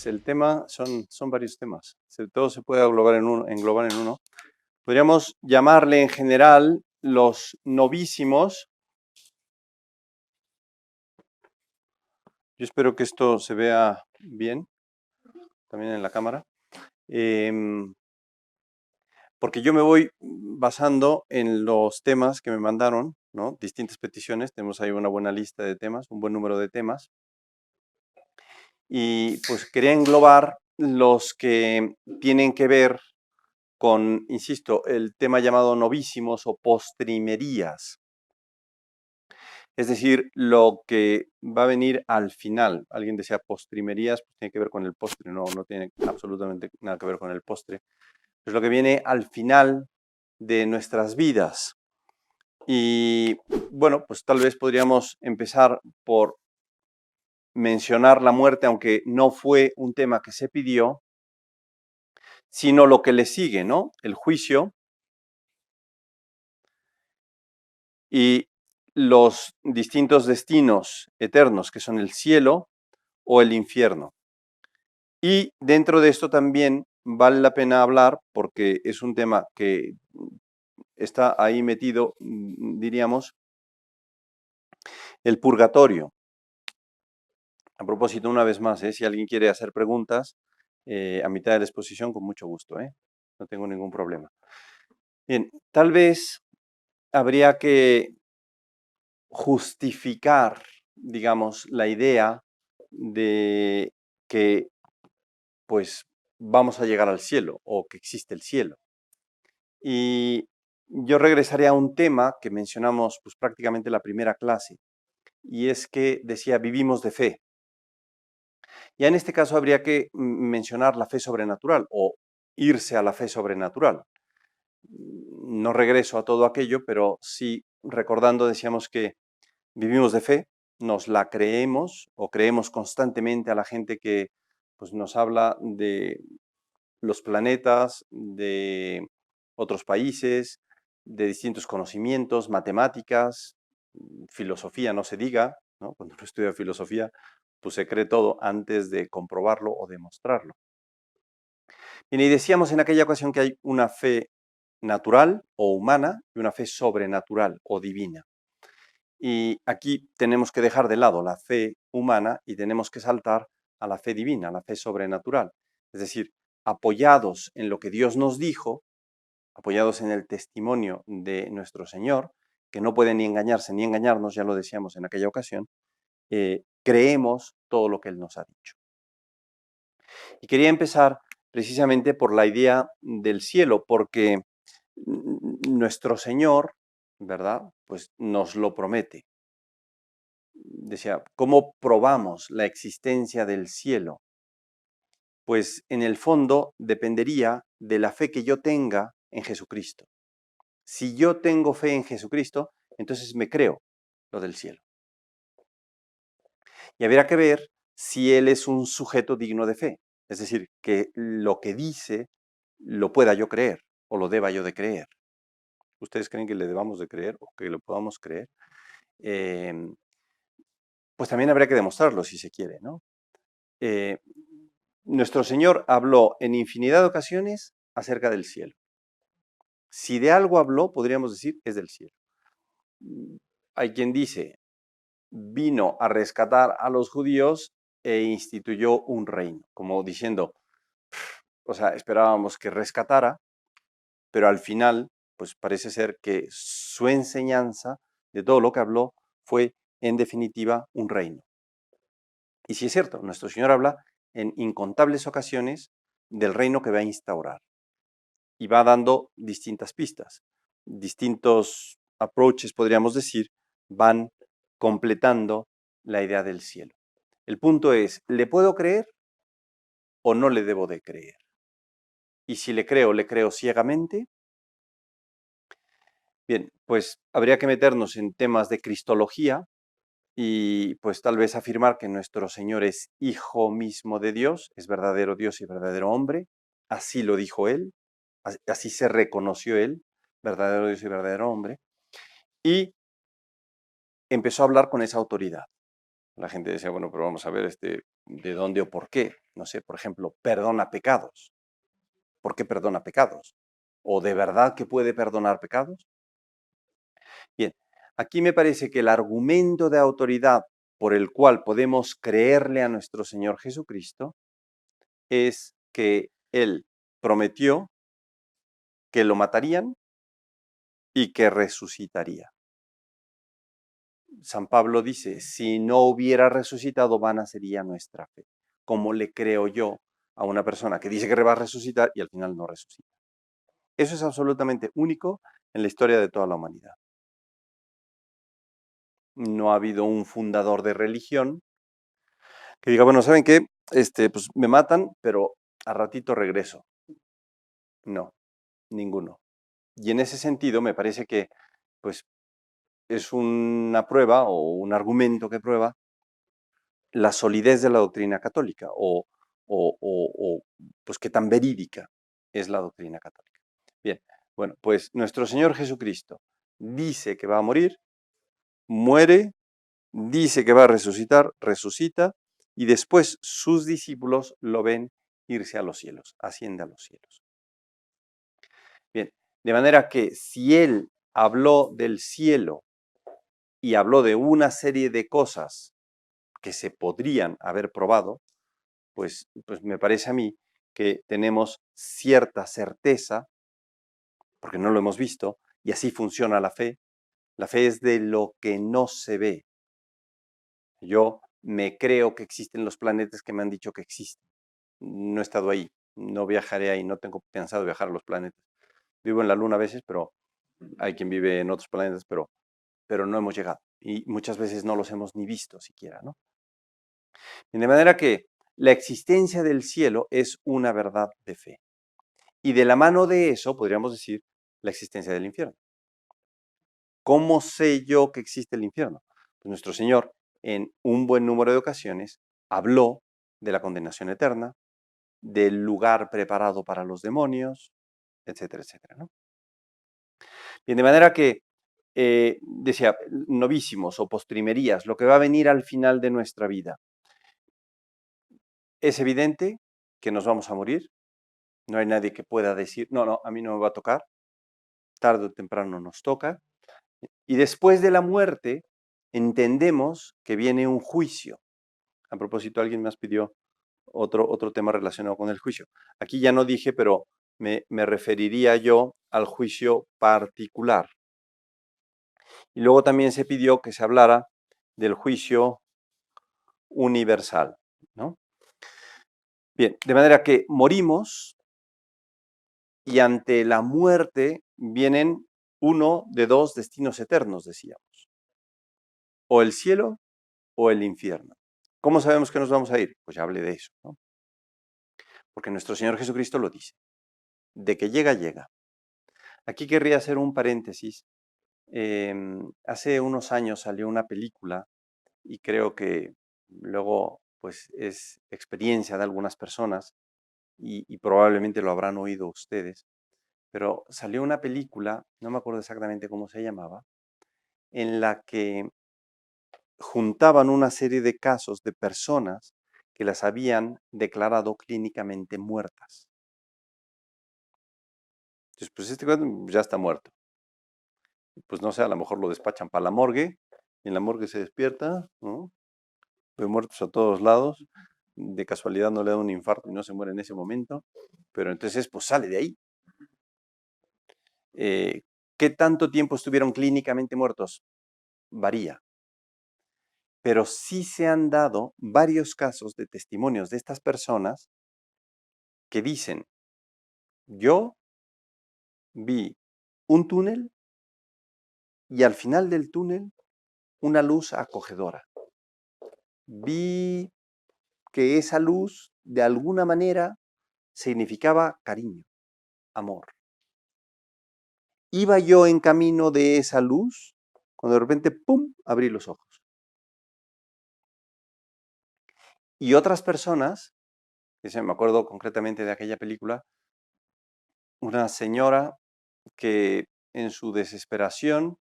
pues el tema son varios temas. Todo se puede englobar en uno. Podríamos llamarle en general los novísimos. Yo espero que esto se vea bien, también en la cámara. Porque yo me voy basando en los temas que me mandaron, ¿no? Distintas peticiones. Tenemos ahí una buena lista de temas, un buen número de temas. Y pues quería englobar los que tienen que ver con, insisto, el tema llamado novísimos o postrimerías. Es decir, lo que va a venir al final. Alguien decía postrimerías, pues tiene que ver con el postre. No tiene absolutamente nada que ver con el postre. Es lo que viene al final de nuestras vidas. Y bueno, pues tal vez podríamos empezar por mencionar la muerte, aunque no fue un tema que se pidió, sino lo que le sigue, ¿no? El juicio y los distintos destinos eternos, que son el cielo o el infierno. Y dentro de esto también vale la pena hablar, porque es un tema que está ahí metido, diríamos, el purgatorio. A propósito, una vez más, si alguien quiere hacer preguntas a mitad de la exposición, con mucho gusto, no tengo ningún problema. Bien, tal vez habría que justificar, digamos, la idea de que, pues, vamos a llegar al cielo o que existe el cielo. Y yo regresaría a un tema que mencionamos, pues, prácticamente la primera clase, y es que decía, vivimos de fe. Ya en este caso habría que mencionar la fe sobrenatural o irse a la fe sobrenatural. No regreso a todo aquello, pero sí recordando, decíamos que vivimos de fe, nos la creemos o creemos constantemente a la gente que pues, nos habla de los planetas, de otros países, de distintos conocimientos, matemáticas, filosofía, no se diga, ¿no? Cuando uno estudia filosofía, pues se cree todo antes de comprobarlo o demostrarlo. Y decíamos en aquella ocasión que hay una fe natural o humana y una fe sobrenatural o divina. Y aquí tenemos que dejar de lado la fe humana y tenemos que saltar a la fe divina, a la fe sobrenatural. Es decir, apoyados en lo que Dios nos dijo, apoyados en el testimonio de nuestro Señor, que no puede ni engañarse ni engañarnos, ya lo decíamos en aquella ocasión, creemos todo lo que Él nos ha dicho. Y quería empezar precisamente por la idea del cielo, porque nuestro Señor, ¿verdad? Pues nos lo promete. Decía, ¿cómo probamos la existencia del cielo? Pues en el fondo dependería de la fe que yo tenga en Jesucristo. Si yo tengo fe en Jesucristo, entonces me creo lo del cielo. Y habría que ver si Él es un sujeto digno de fe. Es decir, que lo que dice lo pueda yo creer o lo deba yo de creer. ¿Ustedes creen que le debamos de creer o que lo podamos creer? Pues también habría que demostrarlo si se quiere, ¿no? Nuestro Señor habló en infinidad de ocasiones acerca del cielo. Si de algo habló, podríamos decir, es del cielo. Hay quien dice, vino a rescatar a los judíos e instituyó un reino, como diciendo, o sea, esperábamos que rescatara, pero al final, pues parece ser que su enseñanza de todo lo que habló fue, en definitiva, un reino. Y sí es cierto, nuestro Señor habla en incontables ocasiones del reino que va a instaurar y va dando distintas pistas, distintos approaches, podríamos decir, van completando la idea del cielo. El punto es, ¿le puedo creer o no le debo de creer? Y si le creo ciegamente. Bien, pues habría que meternos en temas de cristología y pues tal vez afirmar que nuestro Señor es hijo mismo de Dios, es verdadero Dios y verdadero hombre, así lo dijo Él, así se reconoció Él, verdadero Dios y verdadero hombre, y empezó a hablar con esa autoridad. La gente decía, bueno, pero vamos a ver de dónde o por qué. No sé, por ejemplo, perdona pecados. ¿Por qué perdona pecados? ¿O de verdad que puede perdonar pecados? Bien, aquí me parece que el argumento de autoridad por el cual podemos creerle a nuestro Señor Jesucristo es que Él prometió que lo matarían y que resucitaría. San Pablo dice, si no hubiera resucitado, vana sería nuestra fe. ¿Cómo le creo yo a una persona que dice que va a resucitar y al final no resucita? Eso es absolutamente único en la historia de toda la humanidad. No ha habido un fundador de religión que diga, bueno, ¿saben qué? Pues me matan, pero a ratito regreso. No, ninguno. Y en ese sentido me parece que pues, es una prueba o un argumento que prueba la solidez de la doctrina católica pues qué tan verídica es la doctrina católica. Bien, bueno, pues nuestro Señor Jesucristo dice que va a morir, muere, dice que va a resucitar, resucita, y después sus discípulos lo ven irse a los cielos, asciende a los cielos. Bien, de manera que si Él habló del cielo y habló de una serie de cosas que se podrían haber probado, pues me parece a mí que tenemos cierta certeza, porque no lo hemos visto, y así funciona la fe. La fe es de lo que no se ve. Yo me creo que existen los planetas que me han dicho que existen. No he estado ahí, no viajaré ahí, no tengo pensado viajar a los planetas. Vivo en la Luna a veces, pero hay quien vive en otros planetas, pero no hemos llegado. Y muchas veces no los hemos ni visto siquiera, ¿no? De manera que la existencia del cielo es una verdad de fe. Y de la mano de eso podríamos decir la existencia del infierno. ¿Cómo sé yo que existe el infierno? Pues nuestro Señor, en un buen número de ocasiones, habló de la condenación eterna, del lugar preparado para los demonios, etcétera, etcétera, ¿no? Bien, de manera que, decía, novísimos o postrimerías, lo que va a venir al final de nuestra vida. Es evidente que nos vamos a morir. No hay nadie que pueda decir, no, a mí no me va a tocar. Tarde o temprano nos toca. Y después de la muerte, entendemos que viene un juicio. A propósito, alguien más pidió otro tema relacionado con el juicio. Aquí ya no dije, pero me referiría yo al juicio particular. Y luego también se pidió que se hablara del juicio universal, ¿no? Bien, de manera que morimos y ante la muerte vienen uno de dos destinos eternos, decíamos. O el cielo o el infierno. ¿Cómo sabemos que nos vamos a ir? Pues ya hablé de eso, ¿no? Porque nuestro Señor Jesucristo lo dice. De que llega, llega. Aquí querría hacer un paréntesis. Hace unos años salió una película y creo que luego pues es experiencia de algunas personas y probablemente lo habrán oído ustedes, pero salió una película, no me acuerdo exactamente cómo se llamaba, en la que juntaban una serie de casos de personas que las habían declarado clínicamente muertas. Entonces, pues este ya está muerto. Pues no sé, a lo mejor lo despachan para la morgue, y en la morgue se despierta, ¿no? Ve muertos a todos lados, de casualidad no le da un infarto y no se muere en ese momento, pero entonces pues sale de ahí. ¿Qué tanto tiempo estuvieron clínicamente muertos? Varía. Pero sí se han dado varios casos de testimonios de estas personas que dicen, yo vi un túnel y al final del túnel una luz acogedora. Vi que esa luz de alguna manera significaba cariño, amor. Iba yo en camino de esa luz cuando de repente, ¡pum!, abrí los ojos. Y otras personas, me acuerdo concretamente de aquella película, una señora que en su desesperación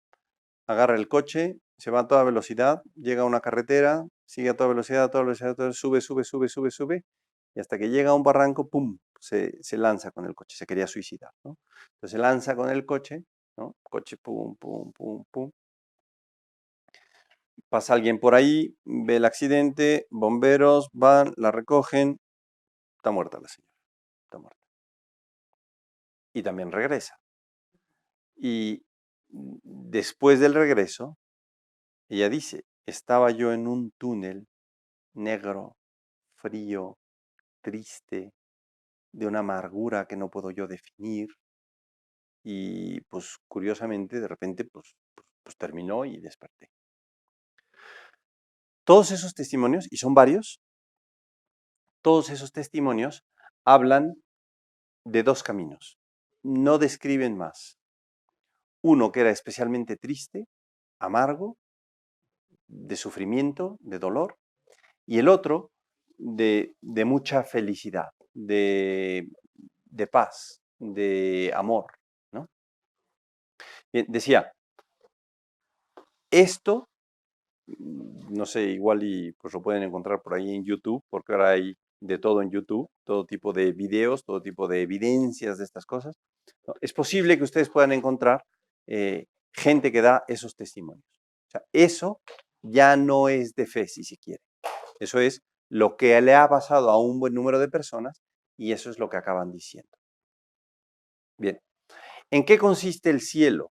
agarra el coche, se va a toda velocidad, llega a una carretera, sigue a toda velocidad, a toda velocidad, a toda velocidad, sube, sube, sube, sube, sube, y hasta que llega a un barranco, ¡pum!, se lanza con el coche, se quería suicidar, ¿no? Entonces se lanza con el coche, ¿no? Coche, pum, pum, pum, pum. Pasa alguien por ahí, ve el accidente, bomberos van, la recogen, está muerta la señora, está muerta. Y también regresa. Y después del regreso, ella dice, estaba yo en un túnel negro, frío, triste, de una amargura que no puedo yo definir. Y pues curiosamente, de repente, pues terminó y desperté. Todos esos testimonios, y son varios, todos esos testimonios hablan de dos caminos. No describen más. Uno que era especialmente triste, amargo, de sufrimiento, de dolor, y el otro de mucha felicidad, de paz, de amor, ¿no? Bien, decía, esto, no sé, igual y pues lo pueden encontrar por ahí en YouTube, porque ahora hay de todo en YouTube, todo tipo de videos, todo tipo de evidencias de estas cosas, ¿no? Es posible que ustedes puedan encontrar gente que da esos testimonios. O sea, eso ya no es de fe, si se quiere. Eso es lo que le ha pasado a un buen número de personas y eso es lo que acaban diciendo. Bien, ¿en qué consiste el cielo?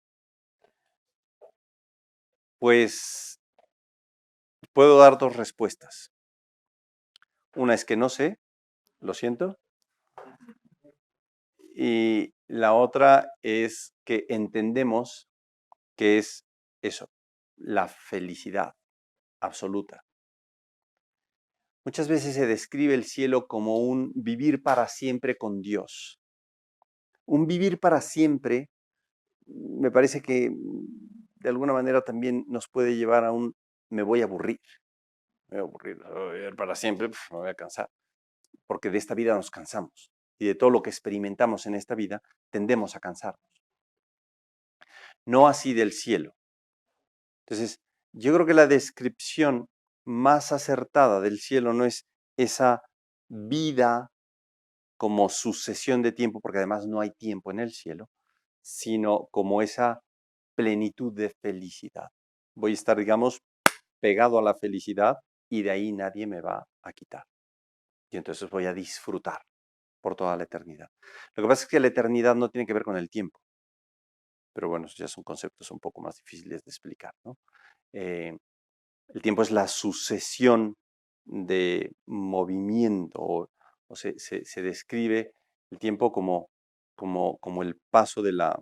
Pues puedo dar dos respuestas. Una es que no sé, lo siento, y la otra es que entendemos que es eso, la felicidad absoluta. Muchas veces se describe el cielo como un vivir para siempre con Dios. Un vivir para siempre me parece que de alguna manera también nos puede llevar a un me voy a aburrir. Me voy a aburrir, voy a vivir para siempre, me voy a cansar. Porque de esta vida nos cansamos y de todo lo que experimentamos en esta vida tendemos a cansarnos. No así del cielo. Entonces, yo creo que la descripción más acertada del cielo no es esa vida como sucesión de tiempo, porque además no hay tiempo en el cielo, sino como esa plenitud de felicidad. Voy a estar, digamos, pegado a la felicidad y de ahí nadie me va a quitar. Y entonces voy a disfrutar por toda la eternidad. Lo que pasa es que la eternidad no tiene que ver con el tiempo, pero bueno, esos ya son conceptos un poco más difíciles de explicar, ¿no? El tiempo es la sucesión de movimiento, o se describe el tiempo como el paso de la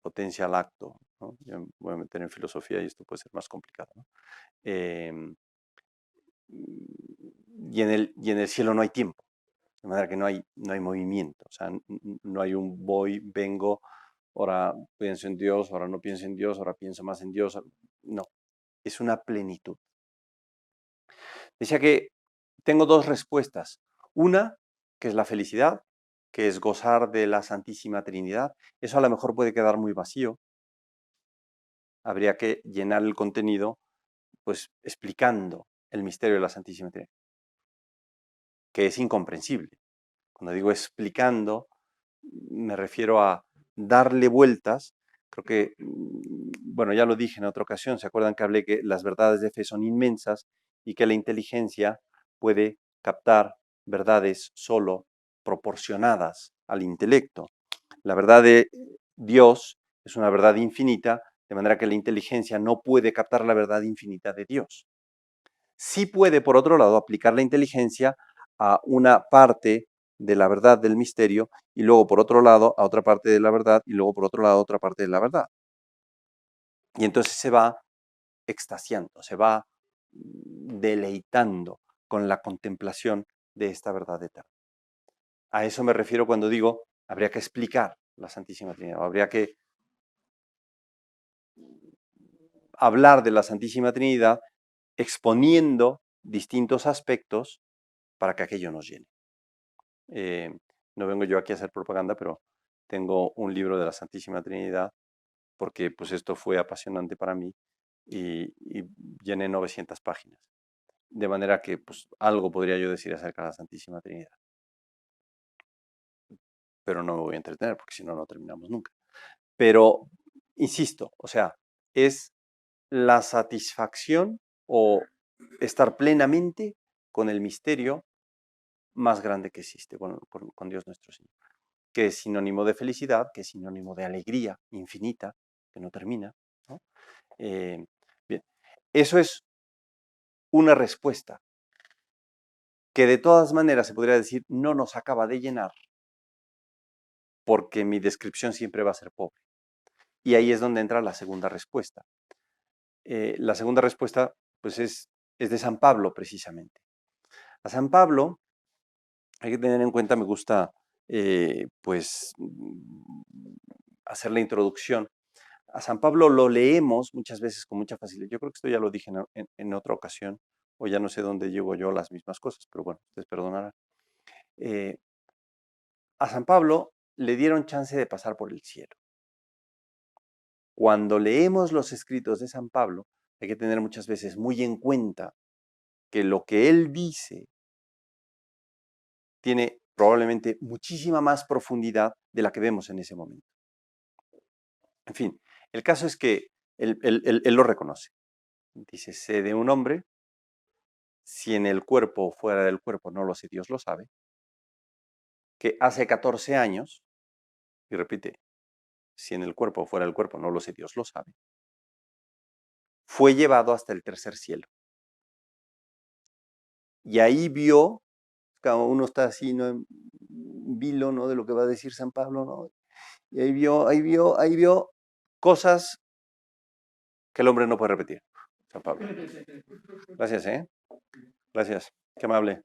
potencia al acto, ¿no? Yo me voy a meter en filosofía y esto puede ser más complicado, ¿no? Y en el cielo no hay tiempo, de manera que no hay movimiento, o sea, no hay un voy, vengo, ahora pienso en Dios, ahora no pienso en Dios, ahora pienso más en Dios. No, es una plenitud. Decía que tengo dos respuestas. Una, que es la felicidad, que es gozar de la Santísima Trinidad. Eso a lo mejor puede quedar muy vacío. Habría que llenar el contenido, pues, explicando el misterio de la Santísima Trinidad, que es incomprensible. Cuando digo explicando, me refiero a darle vueltas. Creo que, bueno, ya lo dije en otra ocasión, ¿se acuerdan que hablé que las verdades de fe son inmensas y que la inteligencia puede captar verdades solo proporcionadas al intelecto? La verdad de Dios es una verdad infinita, de manera que la inteligencia no puede captar la verdad infinita de Dios. Sí puede, por otro lado, aplicar la inteligencia a una parte de la verdad del misterio y luego, por otro lado, a otra parte de la verdad y luego, por otro lado, a otra parte de la verdad. Y entonces se va extasiando, se va deleitando con la contemplación de esta verdad eterna. A eso me refiero cuando digo, habría que explicar la Santísima Trinidad, habría que hablar de la Santísima Trinidad exponiendo distintos aspectos para que aquello nos llene. No vengo yo aquí a hacer propaganda, pero tengo un libro de la Santísima Trinidad porque pues esto fue apasionante para mí y llené 900 páginas. De manera que pues, algo podría yo decir acerca de la Santísima Trinidad. Pero no me voy a entretener porque si no, no terminamos nunca. Pero, insisto, o sea, es la satisfacción o estar plenamente con el misterio más grande que existe, con Dios nuestro Señor, que es sinónimo de felicidad, que es sinónimo de alegría infinita, que no termina, ¿no? Bien, eso es una respuesta que de todas maneras se podría decir no nos acaba de llenar, porque mi descripción siempre va a ser pobre. Y ahí es donde entra la segunda respuesta. La segunda respuesta, pues, es de San Pablo, precisamente. A San Pablo, hay que tener en cuenta, me gusta, pues, hacer la introducción. A San Pablo lo leemos muchas veces con mucha facilidad. Yo creo que esto ya lo dije en otra ocasión, o ya no sé dónde llego yo las mismas cosas, pero bueno, ustedes perdonarán. A San Pablo le dieron chance de pasar por el cielo. Cuando leemos los escritos de San Pablo, hay que tener muchas veces muy en cuenta que lo que él dice tiene probablemente muchísima más profundidad de la que vemos en ese momento. En fin, el caso es que él lo reconoce. Dice, sé de un hombre, si en el cuerpo o fuera del cuerpo, no lo sé, Dios lo sabe, que hace 14 años, y repite, si en el cuerpo o fuera del cuerpo, no lo sé, Dios lo sabe, fue llevado hasta el tercer cielo. Y ahí vio, cada uno está así, ¿no? En vilo, ¿no? De lo que va a decir San Pablo, ¿no? Y ahí vio cosas que el hombre no puede repetir, San Pablo. Gracias, ¿eh? Gracias, qué amable.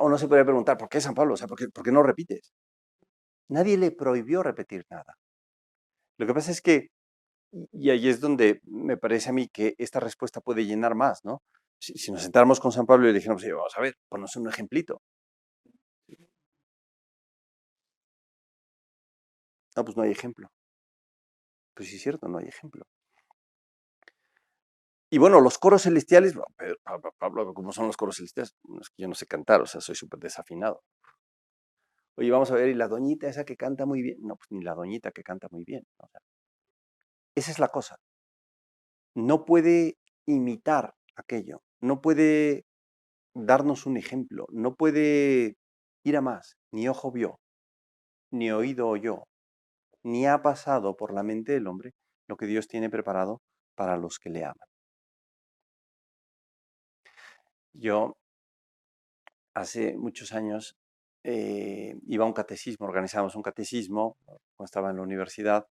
Uno se podría preguntar, ¿por qué San Pablo? O sea, por qué no repites? Nadie le prohibió repetir nada. Lo que pasa es que, y ahí es donde me parece a mí que esta respuesta puede llenar más, ¿no? Si nos sentáramos con San Pablo y le dijéramos, vamos a ver, ponnos un ejemplito. No, pues no hay ejemplo. Pues sí es cierto, no hay ejemplo. Y bueno, los coros celestiales, Pablo, ¿cómo son los coros celestiales? Es que yo no sé cantar, o sea, soy súper desafinado. Oye, vamos a ver, ¿y la doñita esa que canta muy bien? No, pues ni la doñita que canta muy bien. O sea, esa es la cosa. No puede imitar aquello, no puede darnos un ejemplo, no puede ir a más, ni ojo vio, ni oído oyó, ni ha pasado por la mente del hombre lo que Dios tiene preparado para los que le aman. Yo hace muchos años iba a un catecismo, organizábamos un catecismo cuando estaba en la universidad.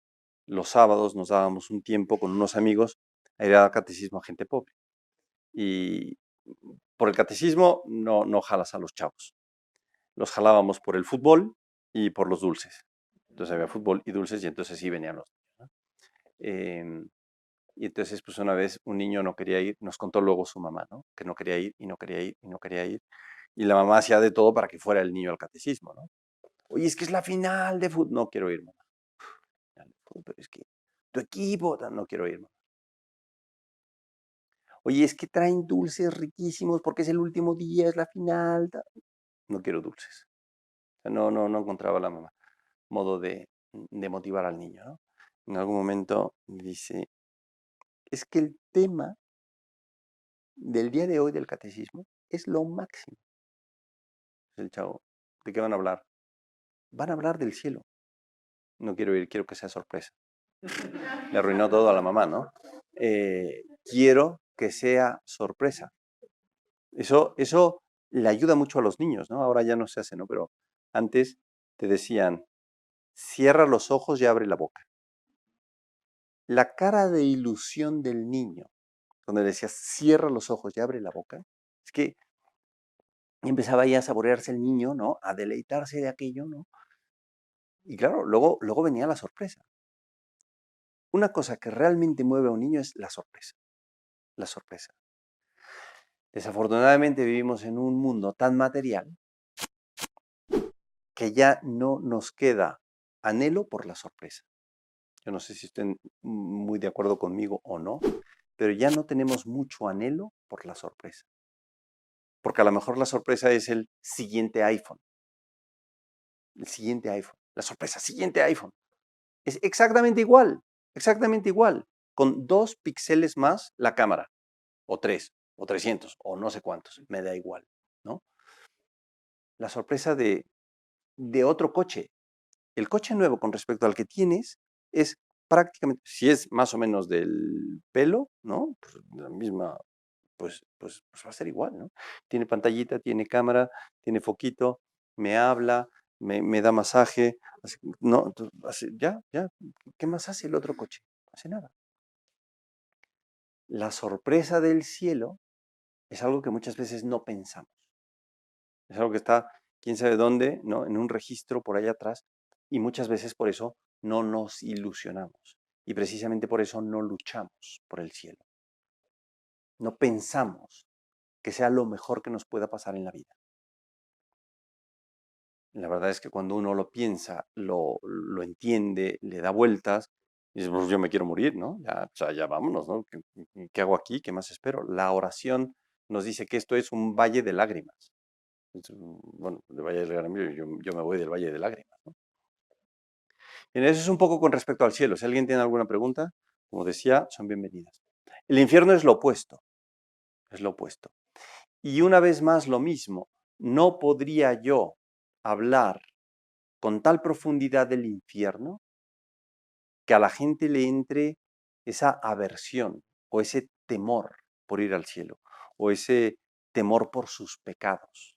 Los sábados nos dábamos un tiempo con unos amigos a ir al catecismo a gente pobre. Y por el catecismo no jalas a los chavos. Los jalábamos por el fútbol y por los dulces. Entonces había fútbol y dulces y entonces sí venían los niños, ¿no? Y entonces, pues una vez un niño no quería ir, nos contó luego su mamá, ¿no? Que no quería ir y no quería ir y no quería ir. Y la mamá hacía de todo para que fuera el niño al catecismo, ¿no? Oye, es que es la final de fútbol. No quiero ir, mamá. Pero es que tu equipo, no quiero ir, mamá. Oye, es que traen dulces riquísimos porque es el último día, es la final. No quiero dulces. O sea, no encontraba la mamá modo de motivar al niño, ¿no? En algún momento dice, es que el tema del día de hoy del catecismo es lo máximo. El chavo, ¿de qué van a hablar? Van a hablar del cielo. No quiero ir, quiero que sea sorpresa. Le arruinó todo a la mamá, ¿no? Quiero que sea sorpresa. Eso le ayuda mucho a los niños, ¿no? Ahora ya no se hace, ¿no? Pero antes te decían, cierra los ojos y abre la boca. La cara de ilusión del niño, cuando le decías, cierra los ojos y abre la boca, es que empezaba ya a saborearse el niño, ¿no? A deleitarse de aquello, ¿no? Y claro, luego venía la sorpresa. Una cosa que realmente mueve a un niño es la sorpresa. La sorpresa. Desafortunadamente vivimos en un mundo tan material que ya no nos queda anhelo por la sorpresa. Yo no sé si estén muy de acuerdo conmigo o no, pero ya no tenemos mucho anhelo por la sorpresa. Porque a lo mejor la sorpresa es el siguiente iPhone. El siguiente iPhone. La sorpresa, siguiente iPhone. Es exactamente igual, con 2 píxeles más la cámara, o 3, o 300, o no sé cuántos, me da igual, ¿no? La sorpresa de otro coche. El coche nuevo con respecto al que tienes es prácticamente, si es más o menos del pelo, ¿no? Pues la misma, pues va a ser igual, ¿no? Tiene pantallita, tiene cámara, tiene foquito, me habla, me da masaje, no, ya, ¿qué más hace el otro coche? No hace nada. La sorpresa del cielo es algo que muchas veces no pensamos. Es algo que está, quién sabe dónde, ¿no? En un registro por allá atrás, y muchas veces por eso no nos ilusionamos. Y precisamente por eso no luchamos por el cielo. No pensamos que sea lo mejor que nos pueda pasar en la vida. La verdad es que cuando uno lo piensa, lo entiende, le da vueltas, y dice, pues yo me quiero morir, ¿no? Ya, o sea, ya vámonos, ¿no? ¿Qué hago aquí? ¿Qué más espero? La oración nos dice que esto es un valle de lágrimas. Bueno, de valle de lágrimas, yo me voy del valle de lágrimas, ¿no? Y eso es un poco con respecto al cielo. Si alguien tiene alguna pregunta, como decía, son bienvenidas. El infierno es lo opuesto, es lo opuesto. Y una vez más lo mismo, no podría yo hablar con tal profundidad del infierno que a la gente le entre esa aversión o ese temor por ir al cielo o ese temor por sus pecados.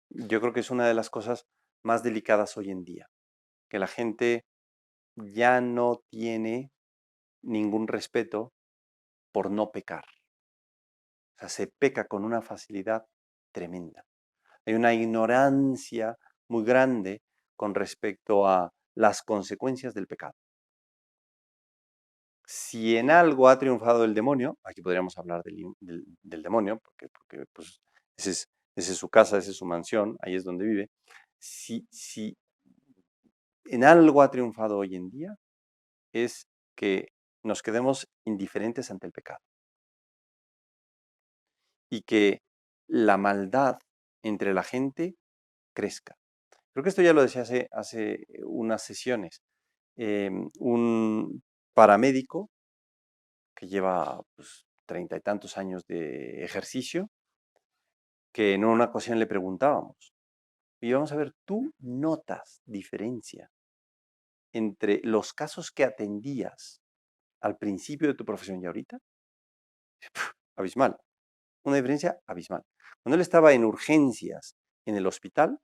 Yo creo que es una de las cosas más delicadas hoy en día, que la gente ya no tiene ningún respeto por no pecar. O sea, se peca con una facilidad tremenda. Hay una ignorancia muy grande con respecto a las consecuencias del pecado. Si en algo ha triunfado el demonio, aquí podríamos hablar del demonio, porque pues, esa es su casa, esa es su mansión, ahí es donde vive. Si en algo ha triunfado hoy en día, es que nos quedemos indiferentes ante el pecado y que la maldad entre la gente crezca. Creo que esto ya lo decía hace unas sesiones. Un paramédico que lleva pues, 30 y tantos años de ejercicio, que en una ocasión le preguntábamos, y vamos a ver, ¿tú notas diferencia entre los casos que atendías al principio de tu profesión y ahorita? Abismal, una diferencia abismal. Cuando él estaba en urgencias en el hospital,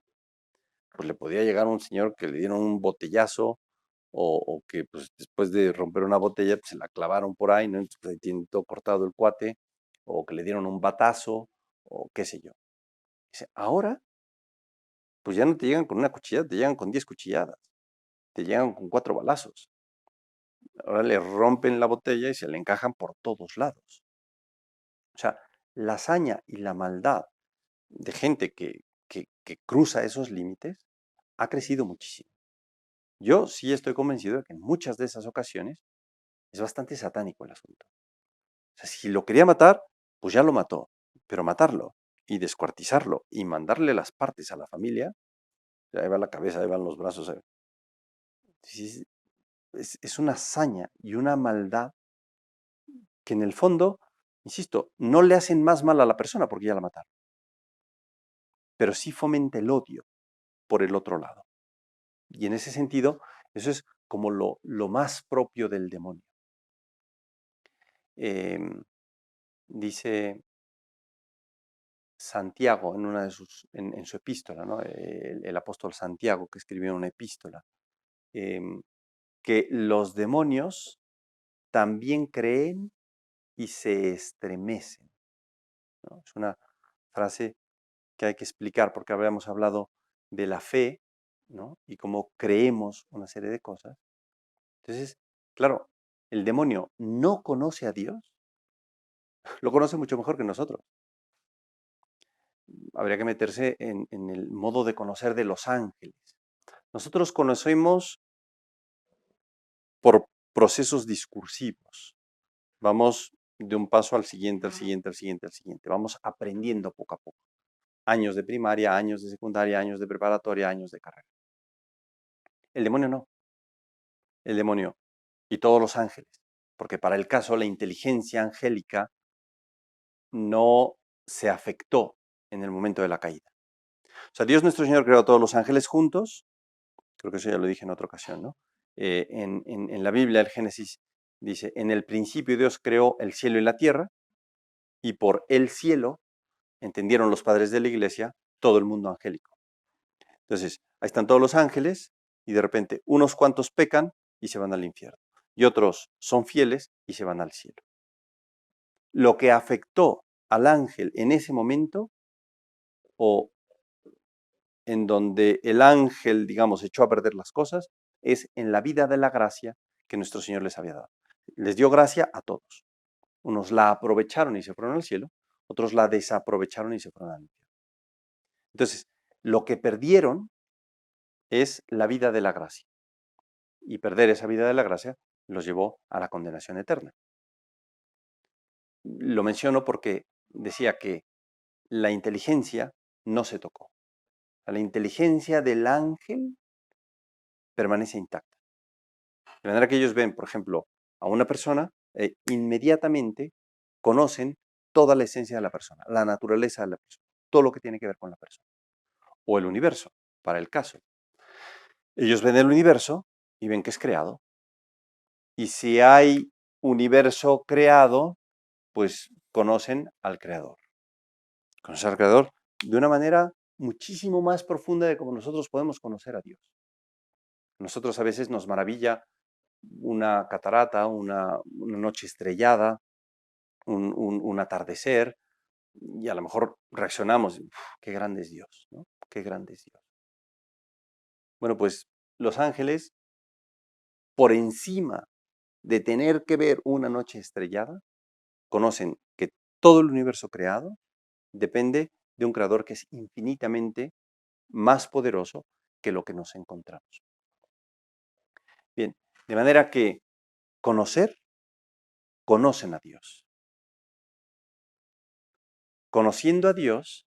pues le podía llegar a un señor que le dieron un botellazo o que pues, después de romper una botella pues, se la clavaron por ahí, ¿no? Entonces, pues, tiene todo cortado el cuate, o que le dieron un batazo, o qué sé yo. Dice, ahora, pues ya no te llegan con una cuchillada, te llegan con 10 cuchilladas, te llegan con 4 balazos. Ahora le rompen la botella y se le encajan por todos lados. O sea, la hazaña y la maldad de gente que cruza esos límites ha crecido muchísimo. Yo sí estoy convencido de que en muchas de esas ocasiones es bastante satánico el asunto. O sea, si lo quería matar, pues ya lo mató. Pero matarlo y descuartizarlo y mandarle las partes a la familia, ahí va la cabeza, ahí van los brazos. Es una hazaña y una maldad que en el fondo, insisto, no le hacen más mal a la persona porque ya la mataron. Pero sí fomenta el odio por el otro lado. Y en ese sentido, eso es como lo más propio del demonio. Dice Santiago en una de en su epístola, ¿no? El apóstol Santiago que escribió una epístola, que los demonios también creen y se estremecen, ¿no? Es una frase que hay que explicar porque habíamos hablado de la fe, ¿no? Y cómo creemos una serie de cosas. Entonces, claro, el demonio no conoce a Dios, lo conoce mucho mejor que nosotros. Habría que meterse en el modo de conocer de los ángeles. Nosotros conocemos por procesos discursivos. vamos de un paso al siguiente, al siguiente, al siguiente, al siguiente. Vamos aprendiendo poco a poco. Años de primaria, años de secundaria, años de preparatoria, años de carrera. El demonio no. El demonio y todos los ángeles. Porque para el caso, la inteligencia angélica no se afectó en el momento de la caída. O sea, Dios nuestro Señor creó a todos los ángeles juntos. Creo que eso ya lo dije en otra ocasión, ¿no? En la Biblia, el Génesis dice, en el principio Dios creó el cielo y la tierra, y por el cielo, entendieron los padres de la iglesia, todo el mundo angélico. Entonces, ahí están todos los ángeles, y de repente unos cuantos pecan y se van al infierno, y otros son fieles y se van al cielo. Lo que afectó al ángel en ese momento, o en donde el ángel, digamos, echó a perder las cosas, es en la vida de la gracia que nuestro Señor les había dado. Les dio gracia a todos. Unos la aprovecharon y se fueron al cielo, otros la desaprovecharon y se fueron al infierno. Entonces, lo que perdieron es la vida de la gracia. Y perder esa vida de la gracia los llevó a la condenación eterna. Lo menciono porque decía que la inteligencia no se tocó. La inteligencia del ángel permanece intacta. De manera que ellos ven, por ejemplo, a una persona e inmediatamente conocen toda la esencia de la persona, la naturaleza de la persona, todo lo que tiene que ver con la persona. O el universo, para el caso. Ellos ven el universo y ven que es creado. Y si hay universo creado, pues conocen al creador. Conocen al creador de una manera muchísimo más profunda de como nosotros podemos conocer a Dios. Nosotros a veces nos maravilla una catarata, una noche estrellada, un atardecer, y a lo mejor reaccionamos, qué grande es Dios, ¿no? Qué grande es Dios. Bueno, pues los ángeles, por encima de tener que ver una noche estrellada, conocen que todo el universo creado depende de un creador que es infinitamente más poderoso que lo que nos encontramos. Bien, de manera que conocen a Dios. Conociendo a Dios,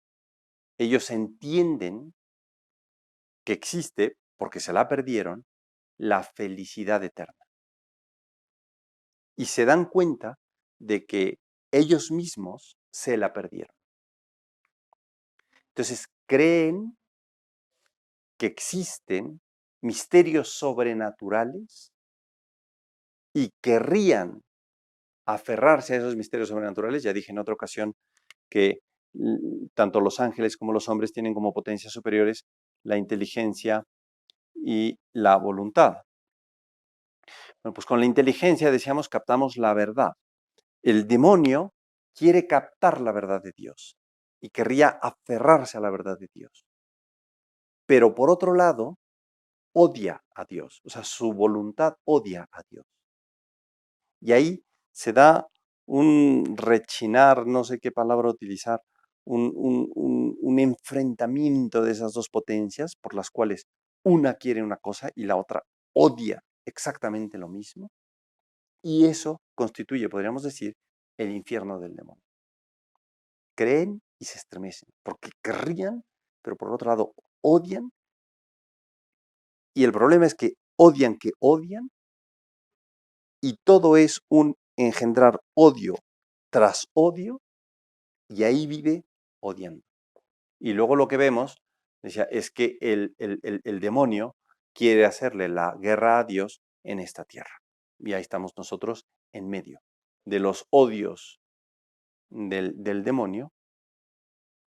ellos entienden que existe, porque se la perdieron, la felicidad eterna. Y se dan cuenta de que ellos mismos se la perdieron. Entonces creen que existen misterios sobrenaturales y querrían aferrarse a esos misterios sobrenaturales. Ya dije en otra ocasión que tanto los ángeles como los hombres tienen como potencias superiores la inteligencia y la voluntad. Bueno, pues con la inteligencia, decíamos, captamos la verdad. El demonio quiere captar la verdad de Dios y querría aferrarse a la verdad de Dios. Pero por otro lado, odia a Dios, o sea, su voluntad odia a Dios. Y ahí se da un rechinar, no sé qué palabra utilizar, un enfrentamiento de esas dos potencias por las cuales una quiere una cosa y la otra odia exactamente lo mismo. Y eso constituye, podríamos decir, el infierno del demonio. Creen y se estremecen, porque querrían, pero por otro lado odian. Y el problema es que odian, y todo es un engendrar odio tras odio, y ahí vive odiando. Y luego lo que vemos, decía, es que el demonio quiere hacerle la guerra a Dios en esta tierra. Y ahí estamos nosotros en medio de los odios del demonio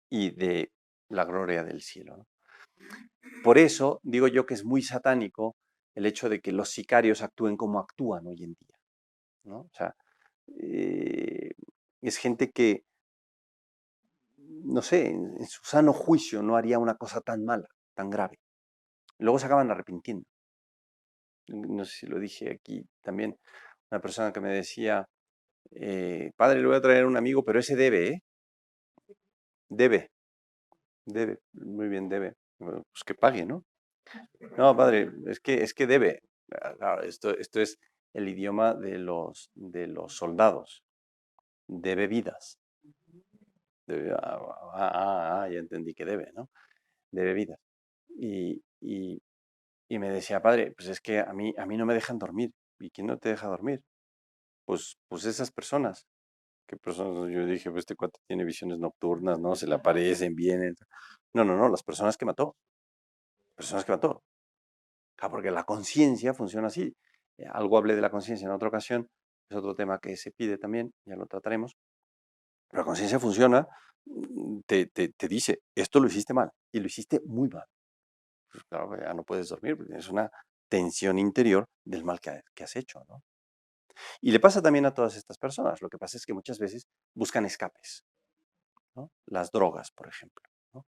y de la gloria del cielo, ¿no? Por eso digo yo que es muy satánico el hecho de que los sicarios actúen como actúan hoy en día, ¿no? O sea, es gente que, no sé, en su sano juicio no haría una cosa tan mala, tan grave. Luego se acaban arrepintiendo. No sé si lo dije aquí también, una persona que me decía, padre, le voy a traer un amigo, pero ese debe, ¿eh? Debe, muy bien, debe. Bueno, pues que pague, ¿no? No, padre, es que debe. Claro, esto es el idioma de los soldados, de bebidas. Ya entendí que debe, ¿no? De bebidas. Y me decía, padre, pues es que a mí no me dejan dormir. ¿Y quién no te deja dormir? Pues esas personas. ¿Qué personas? Yo dije, pues este cuate tiene visiones nocturnas, ¿no? Se le aparecen, vienen. No, no, no, las personas que mató. Personas que mató. Porque la conciencia funciona así. Algo hablé de la conciencia en otra ocasión, es otro tema que se pide también, ya lo trataremos. Pero la conciencia funciona, te dice, esto lo hiciste mal, y lo hiciste muy mal. Pues claro, ya no puedes dormir, porque tienes una tensión interior del mal que has hecho, ¿no? Y le pasa también a todas estas personas. Lo que pasa es que muchas veces buscan escapes, ¿no? Las drogas, por ejemplo, ¿no?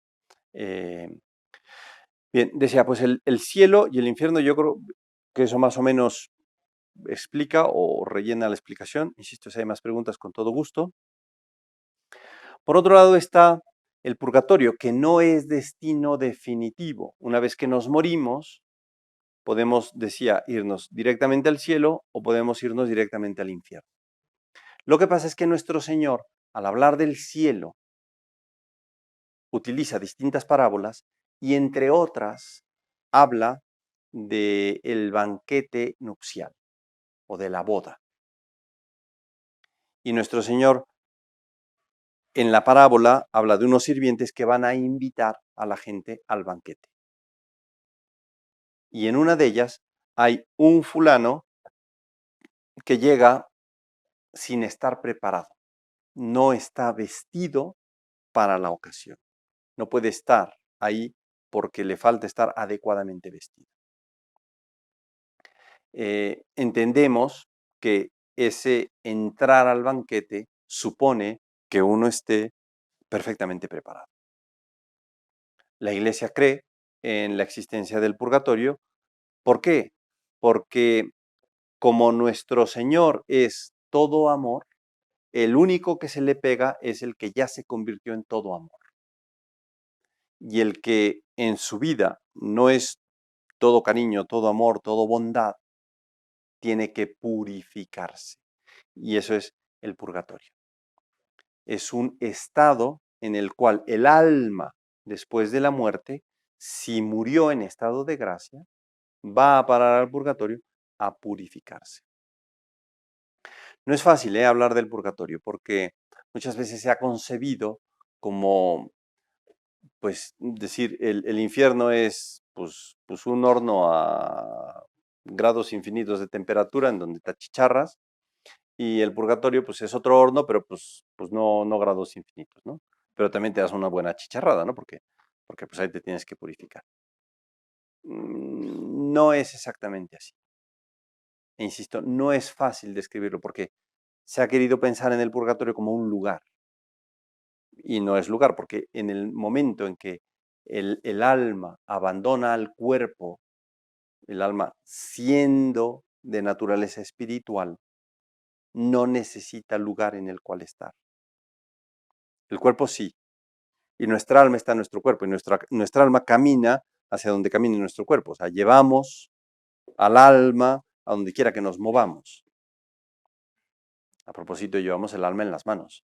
Bien, decía, pues el cielo y el infierno, yo creo que eso más o menos explica o rellena la explicación. Insisto, si hay más preguntas, con todo gusto. Por otro lado está el purgatorio, que no es destino definitivo. Una vez que nos morimos, podemos, decía, irnos directamente al cielo o podemos irnos directamente al infierno. Lo que pasa es que nuestro Señor, al hablar del cielo, utiliza distintas parábolas y entre otras habla del banquete nupcial o de la boda. Y nuestro Señor en la parábola habla de unos sirvientes que van a invitar a la gente al banquete. Y en una de ellas hay un fulano que llega sin estar preparado. No está vestido para la ocasión. No puede estar ahí porque le falta estar adecuadamente vestido. Entendemos que ese entrar al banquete supone que uno esté perfectamente preparado. La Iglesia cree en la existencia del purgatorio. ¿Por qué? Porque como nuestro Señor es todo amor, el único que se le pega es el que ya se convirtió en todo amor. Y el que en su vida no es todo cariño, todo amor, todo bondad, tiene que purificarse. Y eso es el purgatorio. Es un estado en el cual el alma, después de la muerte, si murió en estado de gracia, va a parar al purgatorio a purificarse. No es fácil hablar del purgatorio porque muchas veces se ha concebido como, pues, decir, el infierno es pues un horno a grados infinitos de temperatura en donde te achicharras y el purgatorio pues es otro horno, pero pues no grados infinitos, ¿no? Pero también te das una buena achicharrada, ¿no? Porque pues ahí te tienes que purificar. No es exactamente así. E insisto, no es fácil describirlo porque se ha querido pensar en el purgatorio como un lugar. Y no es lugar, porque en el momento en que el alma abandona al cuerpo, el alma siendo de naturaleza espiritual, no necesita lugar en el cual estar. El cuerpo sí, y nuestra alma está en nuestro cuerpo, y nuestra alma camina hacia donde camine nuestro cuerpo. O sea, llevamos al alma a donde quiera que nos movamos. A propósito, llevamos el alma en las manos.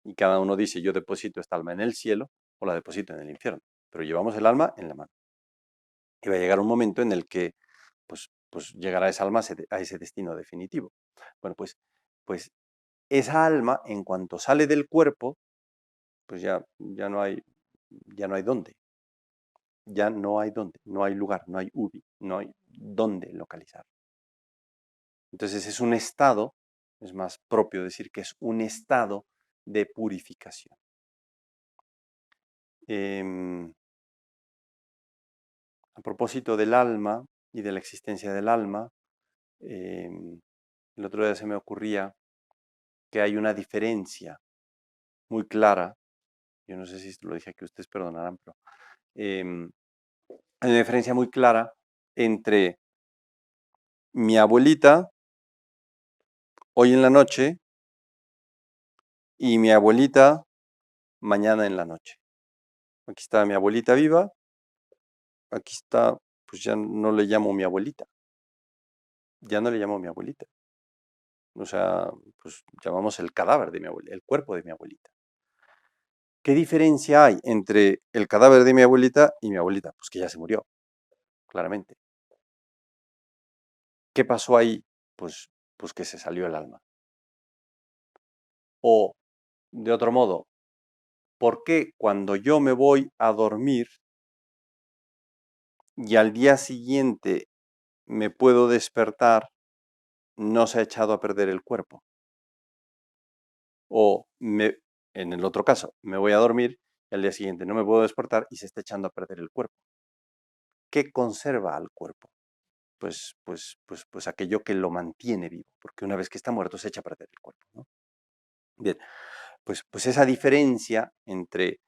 Y cada uno dice, yo deposito esta alma en el cielo o la deposito en el infierno. Pero llevamos el alma en la mano. Y va a llegar un momento en el que pues llegará esa alma a ese destino definitivo. Bueno, pues esa alma, en cuanto sale del cuerpo, pues ya no hay dónde. Ya no hay dónde, no hay lugar, no hay ubi, no hay dónde localizar. Entonces es un estado, es más propio decir que es un estado de purificación. A propósito del alma y de la existencia del alma, el otro día se me ocurría que hay una diferencia muy clara, yo no sé si lo dije aquí, ustedes perdonarán, pero hay una diferencia muy clara entre mi abuelita hoy en la noche y mi abuelita mañana en la noche. Aquí está mi abuelita viva, aquí está, pues ya no le llamo mi abuelita. ya no le llamo mi abuelita. O sea, pues llamamos el cadáver de mi abuelita, el cuerpo de mi abuelita. ¿Qué diferencia hay entre el cadáver de mi abuelita y mi abuelita? Pues que ya se murió, claramente. ¿Qué pasó ahí? Pues que se salió el alma. O, de otro modo, ¿por qué cuando yo me voy a dormir y al día siguiente me puedo despertar, no se ha echado a perder el cuerpo? O, en el otro caso, me voy a dormir y al día siguiente no me puedo despertar y se está echando a perder el cuerpo. ¿Qué conserva al cuerpo? Pues aquello que lo mantiene vivo, porque una vez que está muerto se echa a perder el cuerpo, ¿no? Bien, pues esa diferencia entre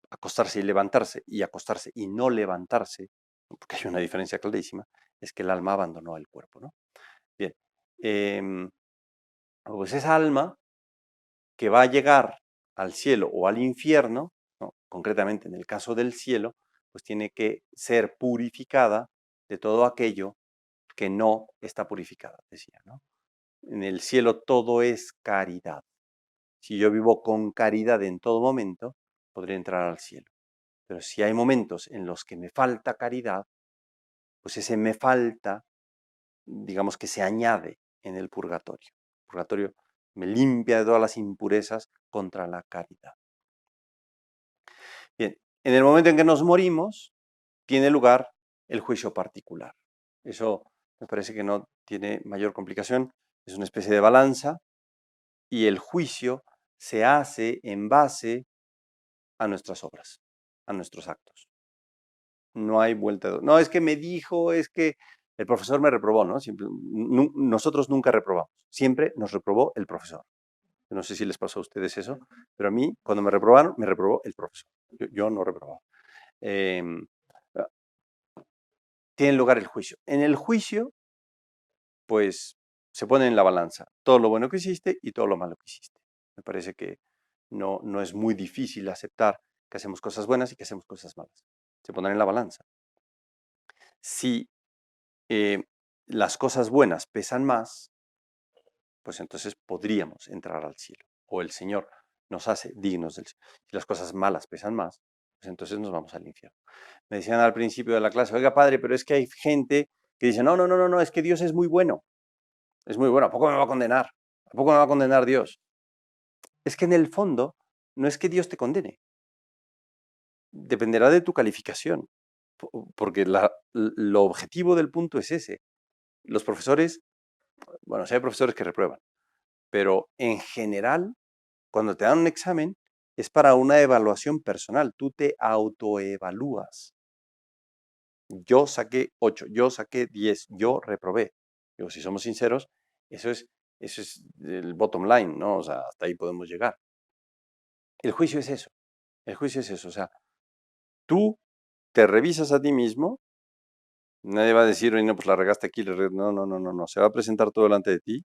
acostarse y levantarse y acostarse y no levantarse, porque hay una diferencia clarísima, es que el alma abandonó el cuerpo, ¿no? Bien, pues esa alma que va a llegar al cielo o al infierno, ¿no? Concretamente en el caso del cielo, pues tiene que ser purificada de todo aquello que no está purificada, decía, ¿no? En el cielo todo es caridad. Si yo vivo con caridad en todo momento, podré entrar al cielo. Pero si hay momentos en los que me falta caridad, pues ese me falta, digamos que se añade en el purgatorio. El purgatorio me limpia de todas las impurezas contra la caridad. Bien, en el momento en que nos morimos, tiene lugar el juicio particular. Eso me parece que no tiene mayor complicación. Es una especie de balanza y el juicio se hace en base a nuestras obras, a nuestros actos. No hay vuelta de... No, es que me dijo, es que el profesor me reprobó, ¿no? Siempre, nosotros nunca reprobamos, siempre nos reprobó el profesor. No sé si les pasó a ustedes eso, pero a mí, cuando me reprobaron, me reprobó el profesor. Yo no reprobaba. Tiene lugar el juicio. En el juicio, pues, se pone en la balanza todo lo bueno que hiciste y todo lo malo que hiciste. Me parece que no es muy difícil aceptar que hacemos cosas buenas y que hacemos cosas malas. Se pondrán en la balanza. Si las cosas buenas pesan más, pues entonces podríamos entrar al cielo. O el Señor nos hace dignos del cielo. Si las cosas malas pesan más, pues entonces nos vamos al infierno. Me decían al principio de la clase, oiga padre, pero es que hay gente que dice, no, es que Dios es muy bueno. Es muy bueno, ¿a poco me va a condenar? ¿A poco me va a condenar Dios? Es que en el fondo no es que Dios te condene. Dependerá de tu calificación. Porque lo objetivo del punto es ese. Los profesores, bueno, sí hay profesores que reprueban, pero en general, cuando te dan un examen, es para una evaluación personal. Tú te autoevalúas. Yo saqué 8, yo saqué 10, yo reprobé. Digo, si somos sinceros, eso es el bottom line, ¿no? O sea, hasta ahí podemos llegar. El juicio es eso. El juicio es eso. O sea, tú te revisas a ti mismo. Nadie va a decir, oye, no, pues la regaste aquí. No. Se va a presentar todo delante de ti.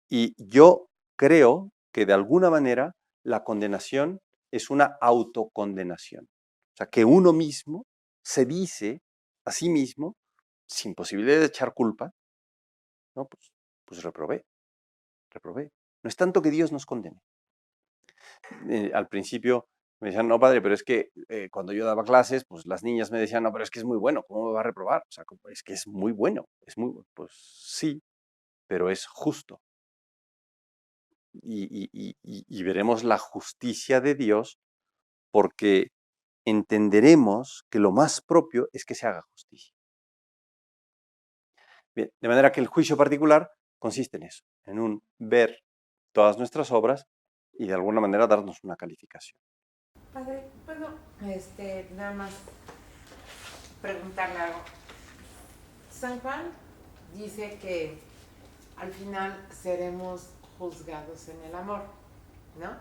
Y yo creo que de alguna manera la condenación es una autocondenación. O sea, que uno mismo se dice a sí mismo, sin posibilidad de echar culpa, no, pues reprobé. No es tanto que Dios nos condene. Al principio me decían, no, padre, pero es que cuando yo daba clases, pues las niñas me decían, no, pero es que es muy bueno, ¿cómo me va a reprobar? O sea, es que es muy bueno, pues sí, pero es justo. Y veremos la justicia de Dios porque entenderemos que lo más propio es que se haga justicia. Bien, de manera que el juicio particular consiste en eso, en un ver todas nuestras obras y de alguna manera darnos una calificación. Padre, bueno, nada más preguntarle algo. San Juan dice que al final seremos juzgados en el amor, ¿no?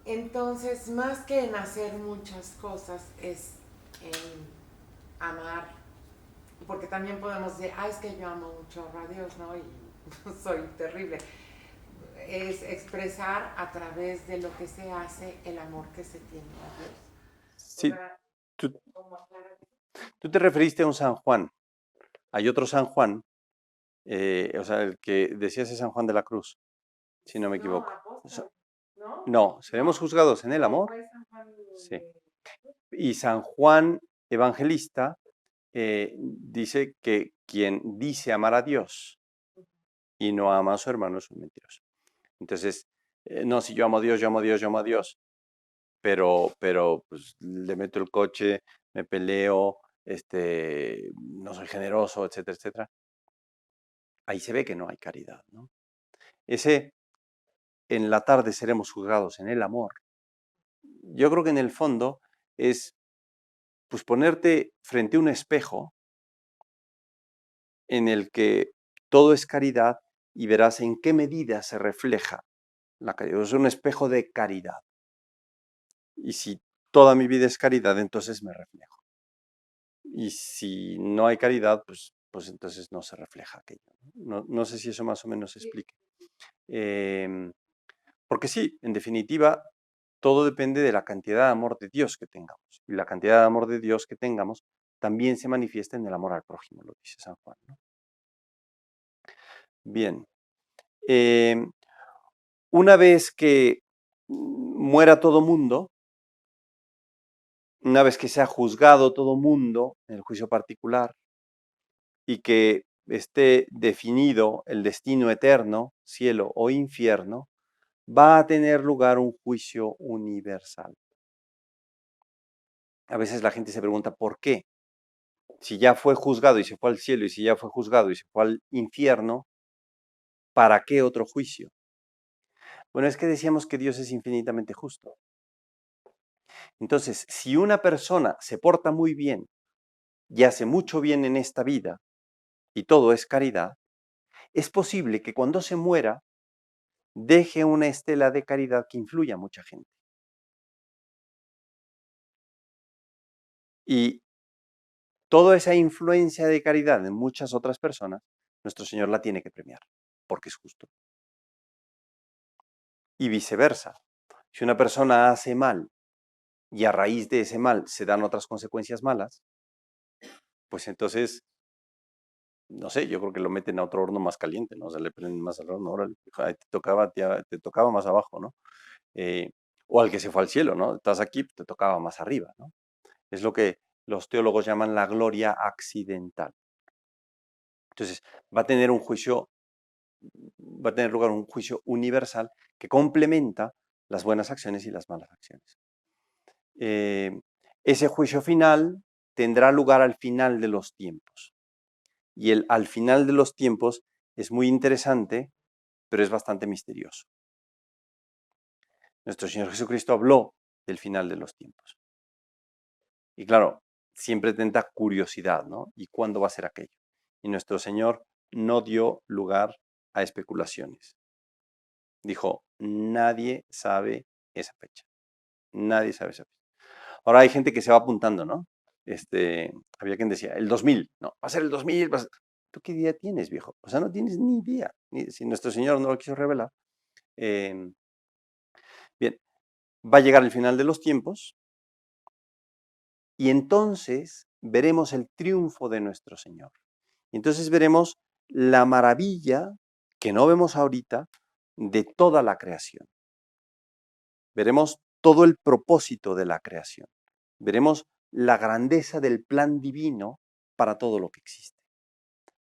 Entonces, más que en hacer muchas cosas, es en amar, porque también podemos decir, es que yo amo mucho a Dios, ¿no? Y soy terrible. Es expresar a través de lo que se hace el amor que se tiene a Dios. Sí, tú te referiste a un San Juan. Hay otro San Juan, o sea, el que decía ese San Juan de la Cruz, si no me equivoco. Apóstol, ¿no? No, seremos juzgados en el amor. Fue San Juan Sí. Y San Juan Evangelista dice que quien dice amar a Dios y no ama a su hermano es un mentiroso. Entonces, no, si yo amo a Dios, yo amo a Dios, yo amo a Dios, pero pues, le meto el coche, me peleo, no soy generoso, etcétera, etcétera. Ahí se ve que no hay caridad, ¿no? Ese, en la tarde seremos juzgados en el amor. Yo creo que en el fondo es, pues, ponerte frente a un espejo en el que todo es caridad y verás en qué medida se refleja la caridad. Es un espejo de caridad. Y si toda mi vida es caridad, entonces me reflejo. Y si no hay caridad, pues entonces no se refleja aquello. No sé si eso más o menos se explique. Porque sí, en definitiva, todo depende de la cantidad de amor de Dios que tengamos. Y la cantidad de amor de Dios que tengamos también se manifiesta en el amor al prójimo, lo dice San Juan, ¿no? Bien. Una vez que muera todo mundo, una vez que sea juzgado todo mundo en el juicio particular y que esté definido el destino eterno, cielo o infierno, va a tener lugar un juicio universal. A veces la gente se pregunta, ¿por qué? Si ya fue juzgado y se fue al cielo y si ya fue juzgado y se fue al infierno, ¿para qué otro juicio? Bueno, es que decíamos que Dios es infinitamente justo. Entonces, si una persona se porta muy bien y hace mucho bien en esta vida y todo es caridad, es posible que cuando se muera deje una estela de caridad que influya a mucha gente. Y toda esa influencia de caridad en muchas otras personas, nuestro Señor la tiene que premiar, porque es justo. Y viceversa. Si una persona hace mal y a raíz de ese mal se dan otras consecuencias malas, pues entonces, no sé, yo creo que lo meten a otro horno más caliente, ¿no? O sea, le prenden más al horno, ahora te tocaba más abajo, ¿no? O al que se fue al cielo, ¿no? Estás aquí, te tocaba más arriba, ¿no? Es lo que los teólogos llaman la gloria accidental. Entonces, va a tener lugar un juicio universal que complementa las buenas acciones y las malas acciones. Ese juicio final tendrá lugar al final de los tiempos. Y al final de los tiempos es muy interesante, pero es bastante misterioso. Nuestro Señor Jesucristo habló del final de los tiempos. Y claro, siempre tenta curiosidad, ¿no? ¿Y cuándo va a ser aquello? Y nuestro Señor no dio lugar a especulaciones. Dijo, nadie sabe esa fecha. Nadie sabe esa fecha. Ahora hay gente que se va apuntando, ¿no? Había quien decía, el 2000, no, va a ser el 2000. ¿Tú qué día tienes, viejo? O sea, no tienes ni idea. Si nuestro Señor no lo quiso revelar. Bien, va a llegar el final de los tiempos y entonces veremos el triunfo de nuestro Señor. Y entonces veremos la maravilla que no vemos ahorita de toda la creación. Veremos todo el propósito de la creación. Veremos la grandeza del plan divino para todo lo que existe.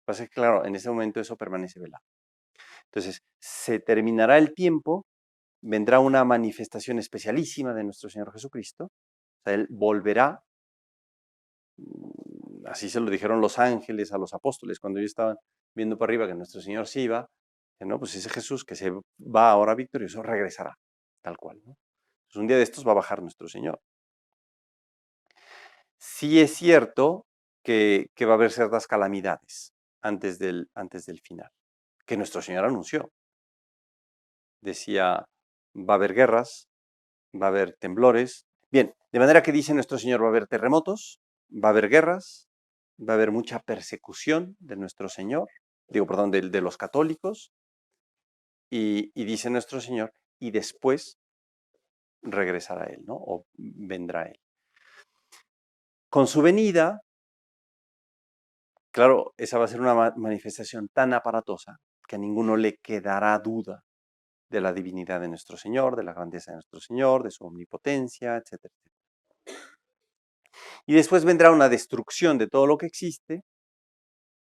Pasa que, claro, en ese momento eso permanece velado. Entonces, se terminará el tiempo, vendrá una manifestación especialísima de nuestro Señor Jesucristo. O sea, Él volverá. Así se lo dijeron los ángeles a los apóstoles cuando ellos estaban viendo para arriba que nuestro Señor se iba. No, pues ese Jesús que se va ahora victorioso regresará, tal cual, ¿no? Entonces, un día de estos va a bajar nuestro Señor. Sí es cierto que va a haber ciertas calamidades antes del final, que nuestro Señor anunció. Decía, va a haber guerras, va a haber temblores. Bien, de manera que dice nuestro Señor, va a haber terremotos, va a haber guerras, va a haber mucha persecución de nuestro Señor, de los católicos, y dice nuestro Señor, y después regresará Él, ¿no? O vendrá Él. Con su venida, claro, esa va a ser una manifestación tan aparatosa que a ninguno le quedará duda de la divinidad de nuestro Señor, de la grandeza de nuestro Señor, de su omnipotencia, etcétera, etcétera. Y después vendrá una destrucción de todo lo que existe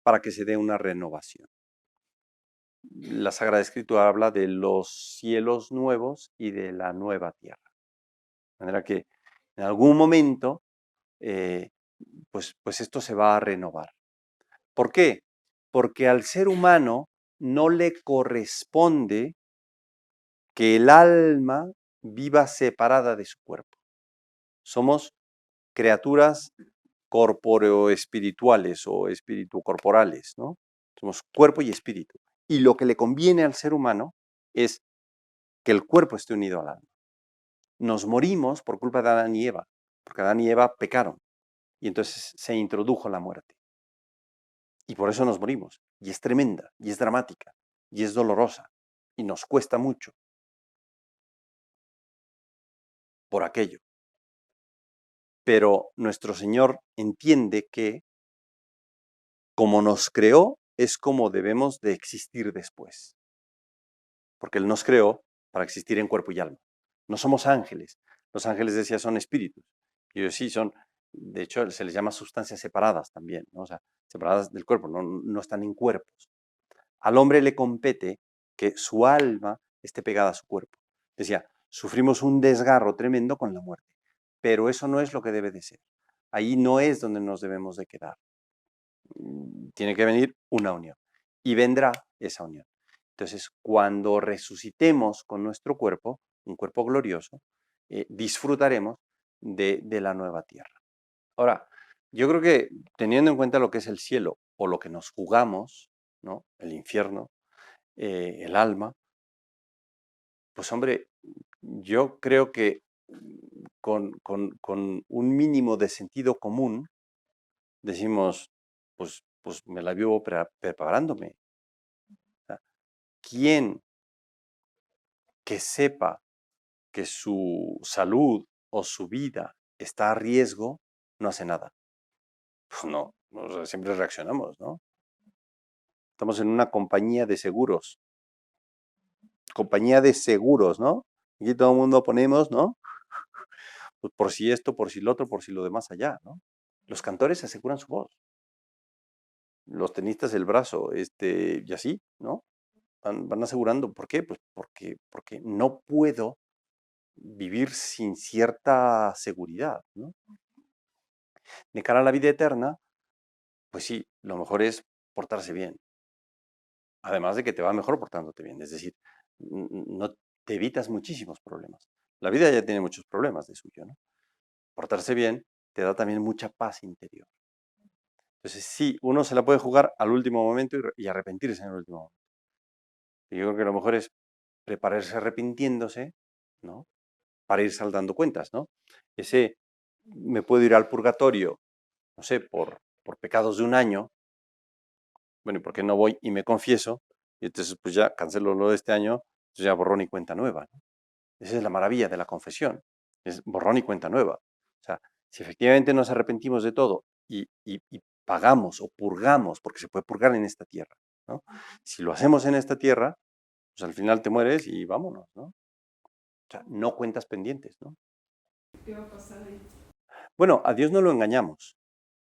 para que se dé una renovación. La Sagrada Escritura habla de los cielos nuevos y de la nueva tierra. De manera que en algún momento, pues esto se va a renovar. ¿Por qué? Porque al ser humano no le corresponde que el alma viva separada de su cuerpo. Somos criaturas corpóreo-espirituales o espíritu-corporales, ¿no? Somos cuerpo y espíritu. Y lo que le conviene al ser humano es que el cuerpo esté unido al alma. Nos morimos por culpa de Adán y Eva, porque Adán y Eva pecaron. Y entonces se introdujo la muerte. Y por eso nos morimos. Y es tremenda, y es dramática, y es dolorosa, y nos cuesta mucho por aquello. Pero nuestro Señor entiende que como nos creó, es como debemos de existir después. Porque Él nos creó para existir en cuerpo y alma. No somos ángeles. Los ángeles, decía, son espíritus. Y ellos sí son, de hecho, se les llama sustancias separadas también, ¿no? O sea, separadas del cuerpo, no están en cuerpos. Al hombre le compete que su alma esté pegada a su cuerpo. Decía, sufrimos un desgarro tremendo con la muerte, pero eso no es lo que debe de ser. Ahí no es donde nos debemos de quedar. Tiene que venir una unión y vendrá esa unión. Entonces, cuando resucitemos con nuestro cuerpo, un cuerpo glorioso, disfrutaremos de la nueva tierra. Ahora, yo creo que teniendo en cuenta lo que es el cielo o lo que nos jugamos, ¿no? El infierno, el alma, pues hombre, yo creo que con un mínimo de sentido común decimos, pues me la vivo preparándome. O sea, ¿quién que sepa que su salud o su vida está a riesgo no hace nada? Pues no, o sea, siempre reaccionamos, ¿no? Estamos en una compañía de seguros. Compañía de seguros, ¿no? Aquí todo el mundo ponemos, ¿no? Pues por si esto, por si lo otro, por si lo demás allá, ¿no? Los cantores aseguran su voz. Los tenistas el brazo, y así, ¿no? Van asegurando. ¿Por qué? Pues porque no puedo vivir sin cierta seguridad, ¿no? De cara a la vida eterna, pues sí, lo mejor es portarse bien. Además de que te va mejor portándote bien. Es decir, no te evitas muchísimos problemas. La vida ya tiene muchos problemas de suyo, ¿no? Portarse bien te da también mucha paz interior. Entonces, sí, uno se la puede jugar al último momento y arrepentirse en el último momento. Y yo creo que lo mejor es prepararse arrepintiéndose, ¿no? Para ir saldando cuentas, ¿no? Ese me puedo ir al purgatorio, no sé, por pecados de un año. Bueno, ¿y por qué no voy y me confieso? Y entonces, pues ya cancelo lo de este año, entonces ya borrón y cuenta nueva, ¿no? Esa es la maravilla de la confesión, es borrón y cuenta nueva. O sea, si efectivamente nos arrepentimos de todo y pagamos o purgamos, porque se puede purgar en esta tierra, ¿no? Si lo hacemos en esta tierra, pues al final te mueres y vámonos, ¿no? O sea, no cuentas pendientes, ¿no? ¿Qué va a pasar ahí? Bueno, a Dios no lo engañamos.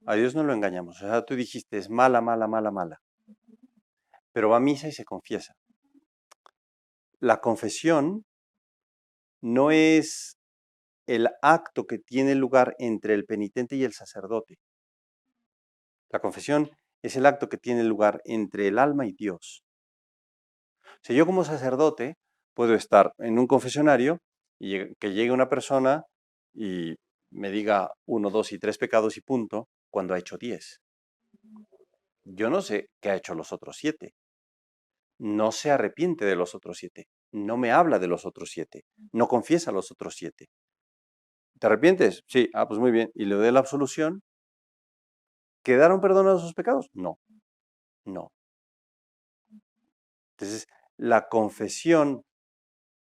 A Dios no lo engañamos. O sea, tú dijiste, es mala, mala, mala, mala. Pero va a misa y se confiesa. La confesión no es el acto que tiene lugar entre el penitente y el sacerdote. La confesión es el acto que tiene lugar entre el alma y Dios. O sea, yo como sacerdote puedo estar en un confesionario y que llegue una persona y me diga 1, 2 y 3 pecados y punto, cuando ha hecho 10. Yo no sé qué ha hecho los otros 7. No se arrepiente de los otros 7. No me habla de los otros 7. No confiesa los otros 7. ¿Te arrepientes? Sí. Ah, pues muy bien. ¿Y le doy la absolución? ¿Quedaron perdonados sus pecados? No. No. Entonces, la confesión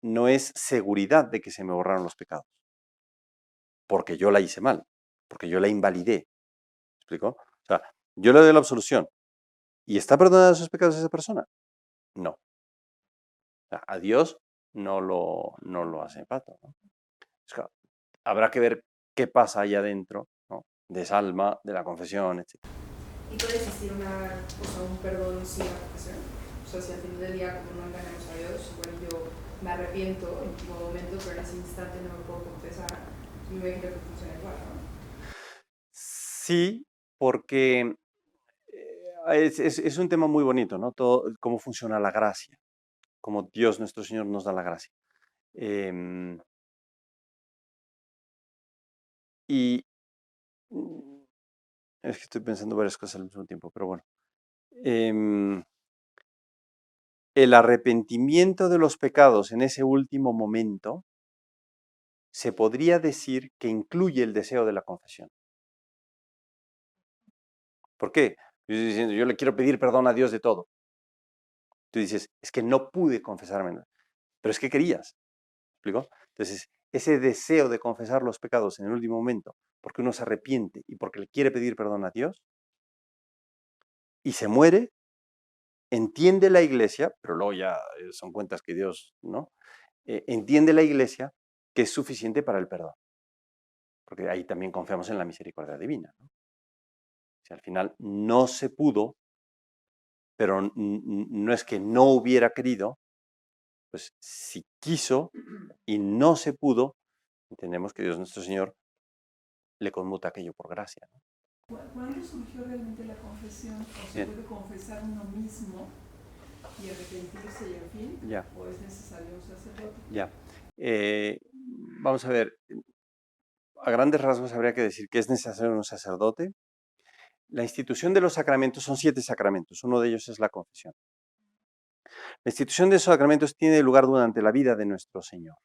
no es seguridad de que se me borraron los pecados, porque yo la hice mal, porque yo la invalidé. ¿Me explico? O sea, Yo le doy la absolución. ¿Y está perdonada de sus pecados esa persona? No. O sea, a Dios no lo hace pato, ¿no? Es que habrá que ver qué pasa allá adentro, ¿no? De esa alma, de la confesión, etc. ¿Y puede existir un perdón sin la confesión? O sea, si al final del día, como no engañamos a Dios, igual yo me arrepiento en el último momento, pero en ese instante no me puedo confesar, y me imagino que funciona igual, ¿no? Sí, porque es un tema muy bonito, ¿no? Todo, cómo funciona la gracia, cómo Dios nuestro Señor nos da la gracia. Y es que estoy pensando varias cosas al mismo tiempo, pero bueno. El arrepentimiento de los pecados en ese último momento se podría decir que incluye el deseo de la confesión. ¿Por qué? Yo estoy diciendo, yo le quiero pedir perdón a Dios de todo. Tú dices, es que no pude confesarme, pero es que querías. ¿Me explico? Entonces, ese deseo de confesar los pecados en el último momento, porque uno se arrepiente y porque le quiere pedir perdón a Dios, y se muere, entiende la iglesia, pero luego ya son cuentas que Dios, ¿no? Entiende la iglesia que es suficiente para el perdón. Porque ahí también confiamos en la misericordia divina, ¿no? Si al final no se pudo, pero no es que no hubiera querido, pues si quiso y no se pudo, entendemos que Dios nuestro Señor le conmuta aquello por gracia, ¿no? ¿Cuándo surgió realmente la confesión? ¿O se puede confesar uno mismo y arrepentirse y al fin? Ya. ¿O es necesario un sacerdote? Ya. Vamos a ver, a grandes rasgos habría que decir que es necesario un sacerdote. La institución de los sacramentos son 7 sacramentos, uno de ellos es la confesión. La institución de esos sacramentos tiene lugar durante la vida de nuestro Señor.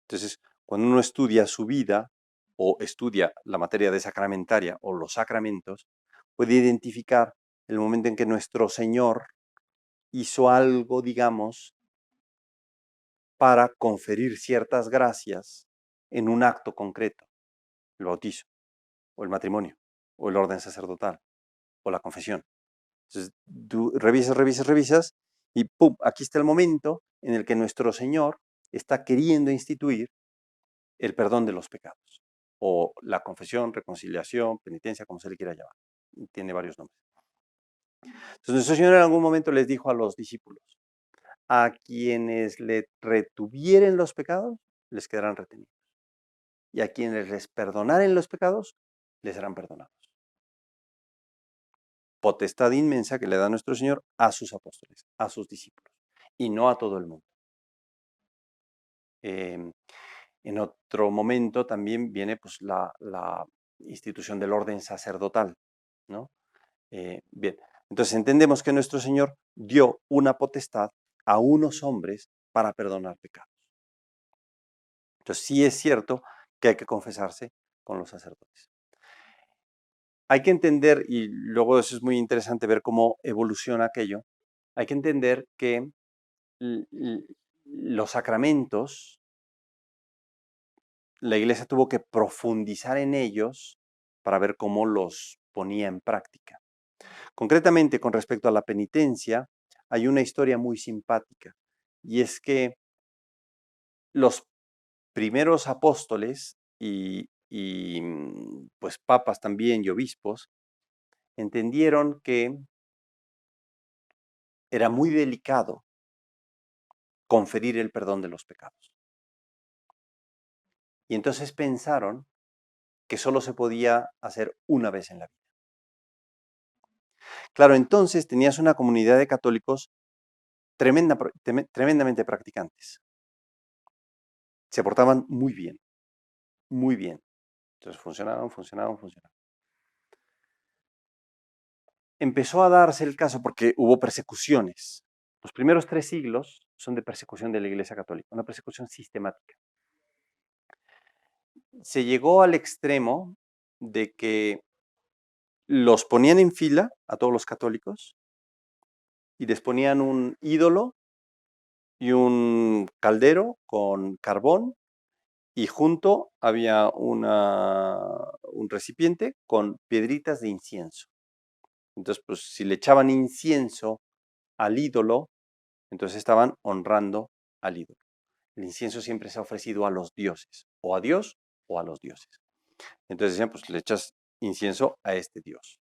Entonces, cuando uno estudia su vida o estudia la materia de sacramentaria o los sacramentos, puede identificar el momento en que nuestro Señor hizo algo, digamos, para conferir ciertas gracias en un acto concreto, el bautizo, o el matrimonio, o el orden sacerdotal, o la confesión. Entonces, tú revisas, y ¡pum! Aquí está el momento en el que nuestro Señor está queriendo instituir el perdón de los pecados, o la confesión, reconciliación, penitencia, como se le quiera llamar. Tiene varios nombres. Entonces, nuestro Señor en algún momento les dijo a los discípulos, a quienes le retuvieren los pecados, les quedarán retenidos. Y a quienes les perdonaren los pecados, les serán perdonados. Potestad inmensa que le da nuestro Señor a sus apóstoles, a sus discípulos, y no a todo el mundo. En otro momento también viene pues, la institución del orden sacerdotal, ¿no? Bien, entonces entendemos que nuestro Señor dio una potestad a unos hombres para perdonar pecados. Entonces sí es cierto que hay que confesarse con los sacerdotes. Hay que entender, y luego eso es muy interesante ver cómo evoluciona aquello, hay que entender que los sacramentos, la Iglesia tuvo que profundizar en ellos para ver cómo los ponía en práctica. Concretamente, con respecto a la penitencia, hay una historia muy simpática, y es que los primeros apóstoles y pues papas también y obispos entendieron que era muy delicado conferir el perdón de los pecados. Y entonces pensaron que solo se podía hacer una vez en la vida. Claro, entonces tenías una comunidad de católicos tremendamente practicantes. Se portaban muy bien, muy bien. Entonces funcionaban. Empezó a darse el caso porque hubo persecuciones. Los primeros 3 siglos son de persecución de la Iglesia Católica, una persecución sistemática. Se llegó al extremo de que los ponían en fila a todos los católicos y les ponían un ídolo y un caldero con carbón y junto había un recipiente con piedritas de incienso. Entonces, pues si le echaban incienso al ídolo, entonces estaban honrando al ídolo. El incienso siempre se ha ofrecido a los dioses, o a Dios o a los dioses. Entonces decían, pues le echas incienso a este Dios.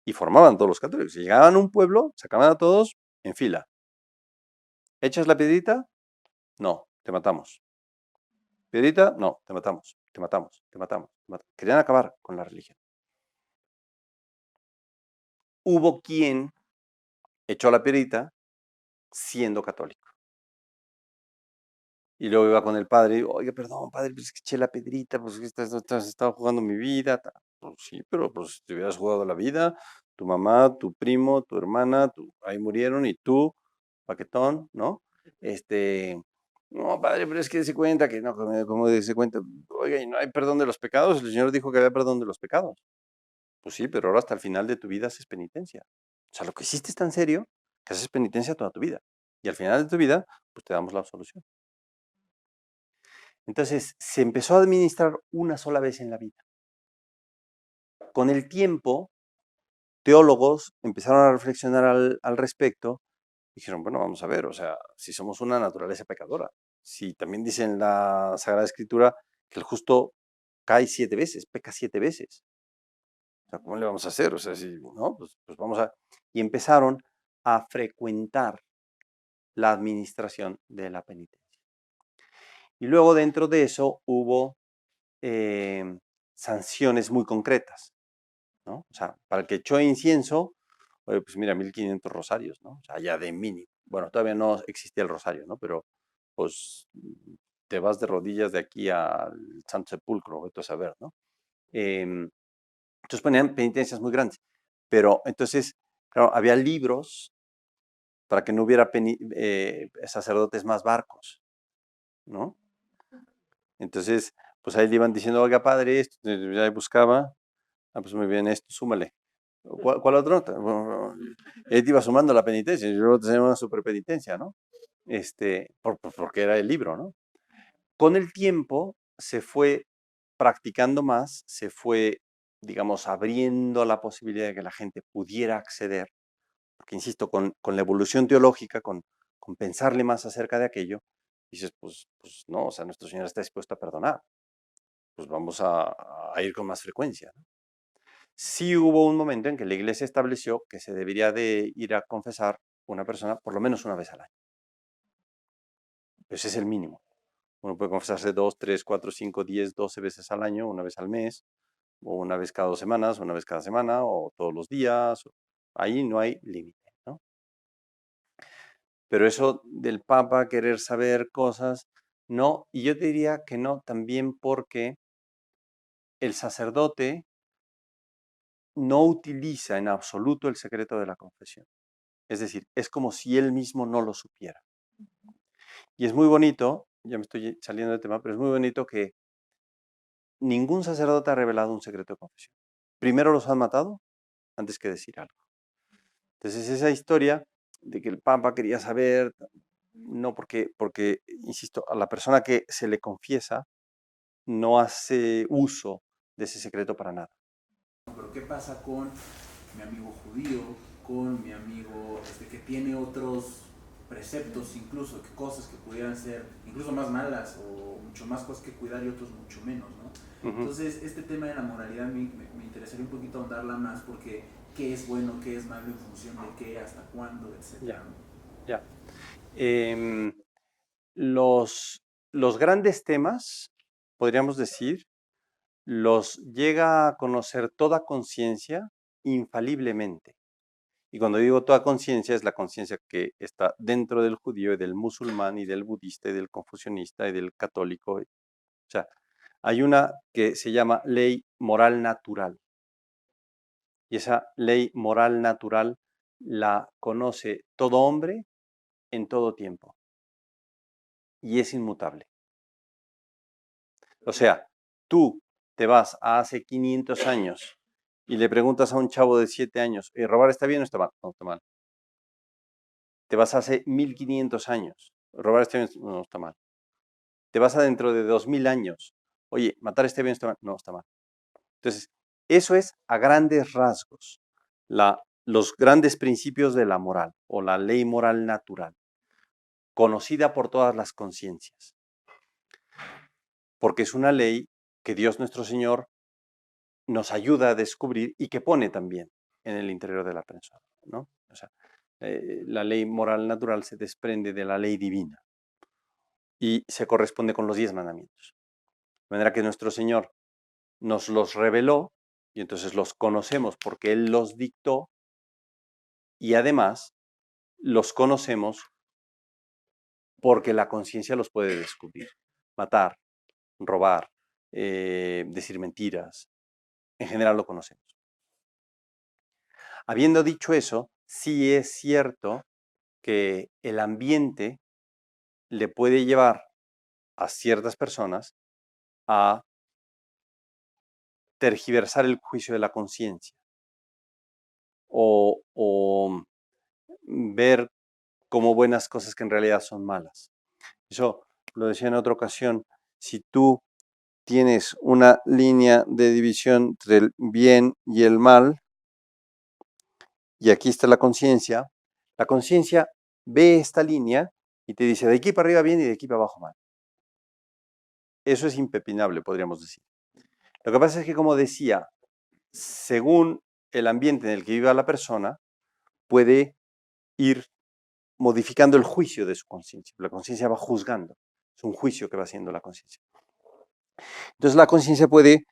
Y formaban todos los católicos. Si llegaban a un pueblo, sacaban a todos en fila. ¿Echas la piedrita? No, te matamos. ¿Piedrita? No, te matamos, te matamos, te matamos, te matamos. Querían acabar con la religión. Hubo quien echó la piedrita siendo católico. Y luego iba con el padre y, oye, perdón, padre, pues es que eché la piedrita, pues es que estaba jugando mi vida. Pues sí, pero pues si te hubieras jugado la vida, tu mamá, tu primo, tu hermana, ahí murieron y tú, paquetón, ¿no? No, padre, pero es que se cuenta que no, como se cuenta, oiga, y no hay perdón de los pecados, el Señor dijo que había perdón de los pecados. Pues sí, pero ahora hasta el final de tu vida haces penitencia. O sea, lo que hiciste es tan serio que haces penitencia toda tu vida. Y al final de tu vida, pues te damos la absolución. Entonces, se empezó a administrar una sola vez en la vida. Con el tiempo, teólogos empezaron a reflexionar al respecto. Dijeron, bueno, vamos a ver, o sea, si somos una naturaleza pecadora, si también dice en la Sagrada Escritura que el justo cae 7 veces, peca 7 veces. O sea, ¿cómo le vamos a hacer? O sea, si no, pues vamos a... Y empezaron a frecuentar la administración de la penitencia. Y luego dentro de eso hubo sanciones muy concretas, ¿no? O sea, para el que echó incienso, oye, pues mira, 1500 rosarios, ¿no? O sea, ya de mínimo. Bueno, todavía no existía el rosario, ¿no? Pero, pues, te vas de rodillas de aquí al Santo Sepulcro, vete a saber, ¿no? Entonces ponían penitencias muy grandes. Pero entonces, claro, había libros para que no hubiera sacerdotes más barcos, ¿no? Entonces, pues ahí le iban diciendo, oiga, padre, esto, ya buscaba, pues muy bien, esto, súmale. ¿Cuál otro? Bueno, él te iba sumando la penitencia, y luego tenía una super penitencia, ¿no? Porque era el libro, ¿no? Con el tiempo se fue practicando más, se fue, digamos, abriendo la posibilidad de que la gente pudiera acceder, porque insisto, con la evolución teológica, con pensarle más acerca de aquello, dices, pues no, o sea, nuestro Señor está dispuesto a perdonar, pues vamos a ir con más frecuencia, ¿no? Sí hubo un momento en que la iglesia estableció que se debería de ir a confesar una persona por lo menos una vez al año. Ese es el mínimo. Uno puede confesarse 2, 3, 4, 5, 10, 12 veces al año, una vez al mes, o una vez cada 2 semanas, una vez cada semana, o todos los días. Ahí no hay límite, ¿no? Pero eso del Papa querer saber cosas, no. Y yo diría que no también porque el sacerdote no utiliza en absoluto el secreto de la confesión. Es decir, es como si él mismo no lo supiera. Y es muy bonito, ya me estoy saliendo del tema, pero es muy bonito que ningún sacerdote ha revelado un secreto de confesión. Primero los han matado antes que decir algo. Entonces esa historia de que el Papa quería saber, no porque, insisto, a la persona que se le confiesa no hace uso de ese secreto para nada. Pero ¿qué pasa con mi amigo judío, con mi amigo que tiene otros preceptos, incluso que cosas que pudieran ser incluso más malas o mucho más cosas que cuidar y otros mucho menos, ¿no? Entonces, este tema de la moralidad me interesaría un poquito ahondarla más porque qué es bueno, qué es malo en función de qué, hasta cuándo, etc. Ya. Los grandes temas, podríamos decir, los llega a conocer toda conciencia infaliblemente. Y cuando digo toda conciencia, es la conciencia que está dentro del judío y del musulmán y del budista y del confucionista y del católico. O sea, hay una que se llama ley moral natural. Y esa ley moral natural la conoce todo hombre en todo tiempo. Y es inmutable. O sea, tú te vas a hace 500 años y le preguntas a un chavo de 7 años, ¿robar está bien o está mal? No, está mal. Te vas a hace 1500 años, ¿robar está bien? No, está mal. Te vas a dentro de 2000 años, oye, ¿matar está bien o está mal? No, está mal. Entonces, eso es a grandes rasgos la los grandes principios de la moral o la ley moral natural, conocida por todas las conciencias, porque es una ley que Dios nuestro Señor nos ayuda a descubrir y que pone también en el interior de la persona, ¿no? O sea, la ley moral natural se desprende de la ley divina y se corresponde con los 10 mandamientos. De manera que nuestro Señor nos los reveló y entonces los conocemos porque Él los dictó y además los conocemos porque la conciencia los puede descubrir. Matar, robar, decir mentiras, en general lo conocemos. Habiendo dicho eso, sí es cierto que el ambiente le puede llevar a ciertas personas a tergiversar el juicio de la conciencia o ver como buenas cosas que en realidad son malas. Eso lo decía en otra ocasión, si tú tienes una línea de división entre el bien y el mal, y aquí está la conciencia ve esta línea y te dice de aquí para arriba bien y de aquí para abajo mal. Eso es impepinable, podríamos decir. Lo que pasa es que, como decía, según el ambiente en el que viva la persona, puede ir modificando el juicio de su conciencia. La conciencia va juzgando. Es un juicio que va haciendo la conciencia. Entonces la conciencia puede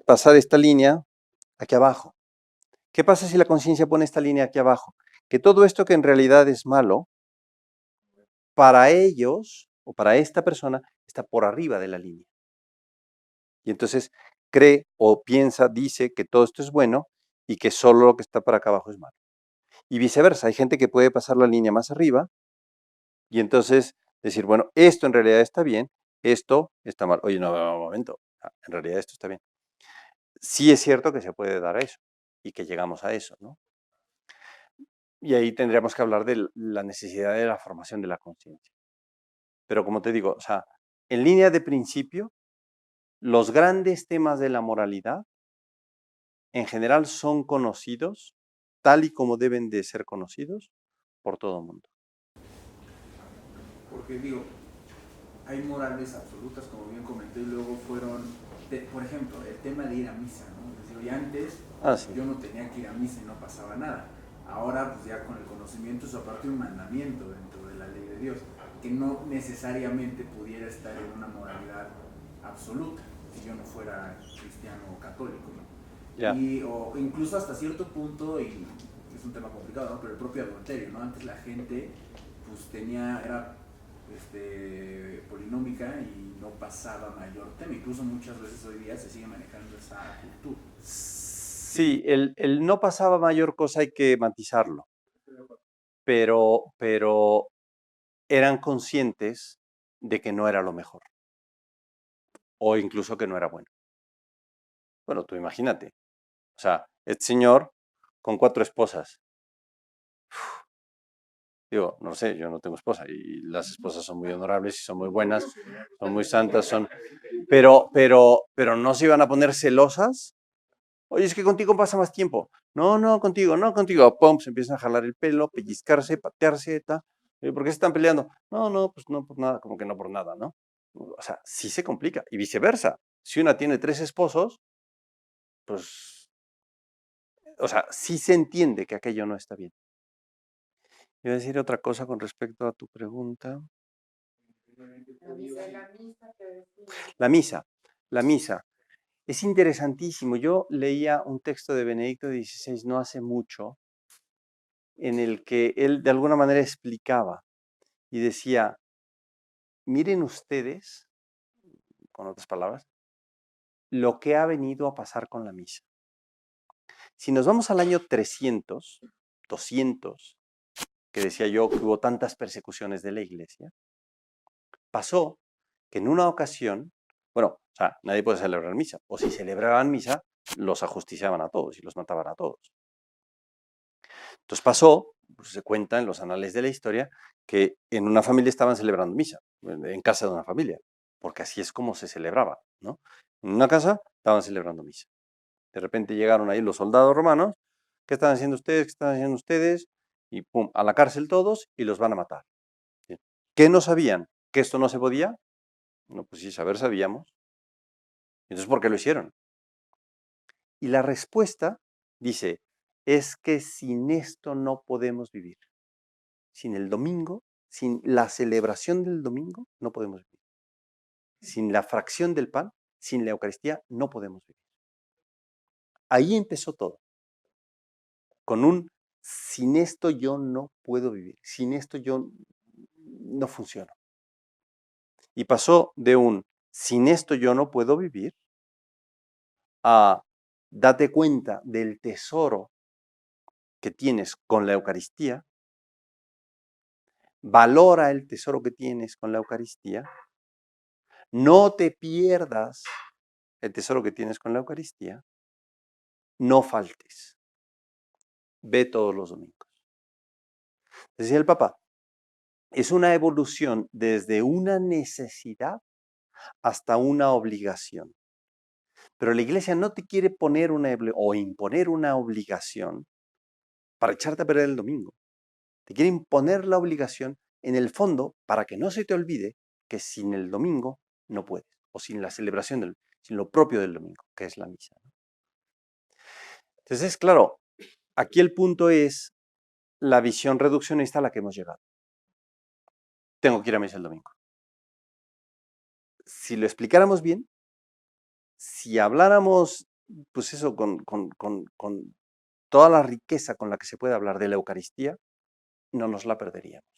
pasar esta línea aquí abajo. ¿Qué pasa si la conciencia pone esta línea aquí abajo? Que todo esto que en realidad es malo, para ellos o para esta persona está por arriba de la línea. Y entonces cree o piensa, dice que todo esto es bueno y que solo lo que está para acá abajo es malo. Y viceversa, hay gente que puede pasar la línea más arriba y entonces decir, bueno, esto en realidad está bien, esto está mal. Oye, no, un momento, en realidad esto está bien. Sí es cierto que se puede dar a eso y que llegamos a eso, ¿no? Y ahí tendríamos que hablar de la necesidad de la formación de la conciencia. Pero como te digo, o sea, en línea de principio, los grandes temas de la moralidad en general son conocidos tal y como deben de ser conocidos por todo el mundo. Porque digo, hay morales absolutas, como bien comenté, y luego fueron, por ejemplo, el tema de ir a misa, ¿no? Es decir, antes Sí. yo no tenía que ir a misa y no pasaba nada. Ahora, pues ya con el conocimiento, es aparte un mandamiento dentro de la ley de Dios, que no necesariamente pudiera estar en una moralidad absoluta, si yo no fuera cristiano o católico, ¿no? Ya. O incluso hasta cierto punto, y es un tema complicado, ¿no? Pero el propio adulterio, ¿no? Antes la gente pues era polinómica y no pasaba mayor tema. Incluso muchas veces hoy día se sigue manejando esa cultura. Sí, el no pasaba mayor cosa hay que matizarlo, pero eran conscientes de que no era lo mejor o incluso que no era bueno. Bueno, tú imagínate, o sea, este señor con 4 esposas. Digo, no sé, yo no tengo esposa y las esposas son muy honorables y son muy buenas, son muy santas, pero no se iban a poner celosas. Oye, es que contigo pasa más tiempo. No, contigo. Pum, se empiezan a jalar el pelo, pellizcarse, patearse, ¿por qué se están peleando? No, pues no por nada, como que no por nada, ¿no? O sea, sí se complica. Y viceversa. Si una tiene 3 esposos, pues, o sea, sí se entiende que aquello no está bien. Iba a decir otra cosa con respecto a tu pregunta. La misa. Es interesantísimo. Yo leía un texto de Benedicto XVI no hace mucho, en el que él de alguna manera explicaba y decía, miren ustedes, con otras palabras, lo que ha venido a pasar con la misa. Si nos vamos al año 300, 200, que decía yo que hubo tantas persecuciones de la iglesia, pasó que en una ocasión, bueno, o sea, nadie puede celebrar misa, o si celebraban misa, los ajusticiaban a todos y los mataban a todos. Entonces pasó, pues se cuenta en los anales de la historia, que en una familia estaban celebrando misa, en casa de una familia, porque así es como se celebraba, ¿no? En una casa estaban celebrando misa. De repente llegaron ahí los soldados romanos ¿Qué están haciendo ustedes? ¿Qué están haciendo ustedes? Y pum, a la cárcel todos y los van a matar. ¿Qué no sabían? ¿Que esto no se podía? No, pues sí, saber sabíamos. Entonces, ¿por qué lo hicieron? Y la respuesta dice, es que sin esto no podemos vivir. Sin el domingo, sin la celebración del domingo, no podemos vivir. Sin la fracción del pan, sin la Eucaristía, no podemos vivir. Ahí empezó todo. Con un, sin esto yo no puedo vivir. Sin esto yo no funciono. Y pasó de un, sin esto yo no puedo vivir, a date cuenta del tesoro que tienes con la Eucaristía, valora el tesoro que tienes con la Eucaristía, no te pierdas el tesoro que tienes con la Eucaristía, no faltes, ve todos los domingos. Decía el Papa, es una evolución desde una necesidad hasta una obligación. Pero la Iglesia no te quiere poner o imponer una obligación para echarte a perder el domingo. Te quiere imponer la obligación en el fondo para que no se te olvide que sin el domingo no puedes, o sin la celebración, sin lo propio del domingo, que es la misa. Entonces, claro, aquí el punto es la visión reduccionista a la que hemos llegado. Tengo que ir a misa el domingo. Si lo explicáramos bien, si habláramos, pues eso, con toda la riqueza con la que se puede hablar de la Eucaristía, no nos la perderíamos.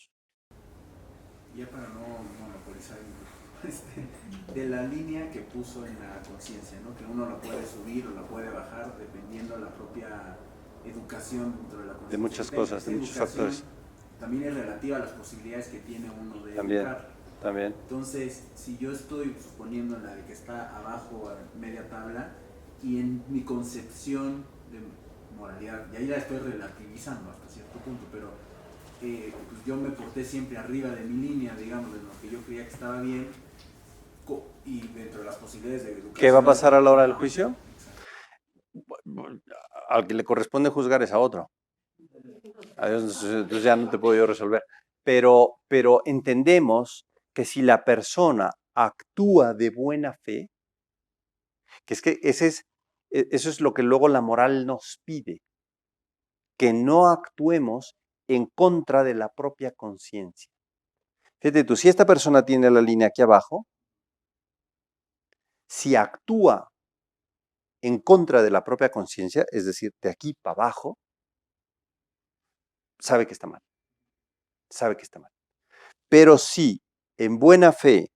Ya para no monopolizar de la línea que puso en la conciencia, ¿no? Que uno la puede subir o la puede bajar dependiendo de la propia educación dentro de la conciencia. De muchas cosas, de muchos factores. También es relativa a las posibilidades que tiene uno de educar. También. Entonces, si yo estoy suponiendo la de que está abajo a media tabla y en mi concepción de moralidad, y ahí la estoy relativizando hasta cierto punto, pero pues yo me porté siempre arriba de mi línea, digamos, de lo que yo creía que estaba bien, y dentro de las posibilidades de educación. ¿Qué va a pasar a la hora del juicio? Al que le corresponde juzgar es a otro. Entonces ya no te puedo yo resolver. Pero entendemos que si la persona actúa de buena fe, que eso es lo que luego la moral nos pide, que no actuemos en contra de la propia conciencia. Fíjate tú, si esta persona tiene la línea aquí abajo, si actúa en contra de la propia conciencia, es decir, de aquí para abajo, sabe que está mal. Sabe que está mal. Pero si en buena fe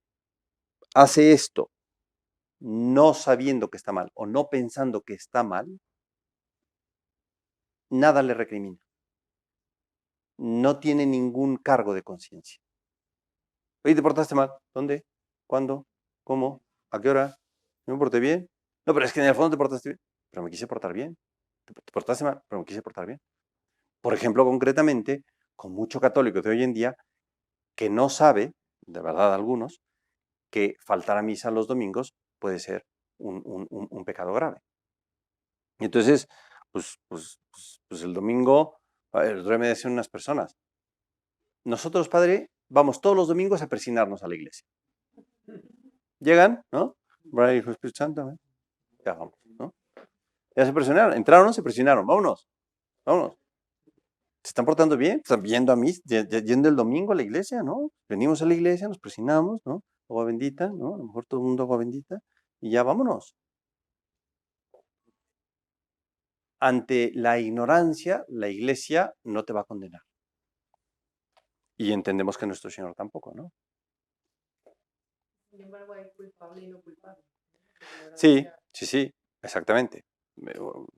hace esto, no sabiendo que está mal o no pensando que está mal, nada le recrimina. No tiene ningún cargo de conciencia. Oye, ¿te portaste mal? ¿Dónde? ¿Cuándo? ¿Cómo? ¿A qué hora? ¿Me porté bien? No, pero es que en el fondo te portaste bien. Pero me quise portar bien. Te portaste mal, pero me quise portar bien. Por ejemplo, concretamente, con mucho católico de hoy en día que no sabe, de verdad algunos, que faltar a misa los domingos puede ser un pecado grave. Y entonces, pues el domingo, el otro día me decían unas personas, nosotros, padre, vamos todos los domingos a persignarnos a la iglesia. Llegan, ¿no? Braille, Hijo, Espíritu Santo, ¿eh? Ya vamos, ¿no? Ya se presionaron, entraron, se presionaron, vámonos. ¿Se están portando bien? ¿Están yendo a mí, yendo el domingo a la iglesia, no? Venimos a la iglesia, nos presionamos, ¿no? Agua bendita, ¿no? A lo mejor todo el mundo agua bendita y ya vámonos. Ante la ignorancia, la iglesia no te va a condenar. Y entendemos que nuestro Señor tampoco, ¿no? Sin embargo, hay culpable y no culpable. Sí, exactamente.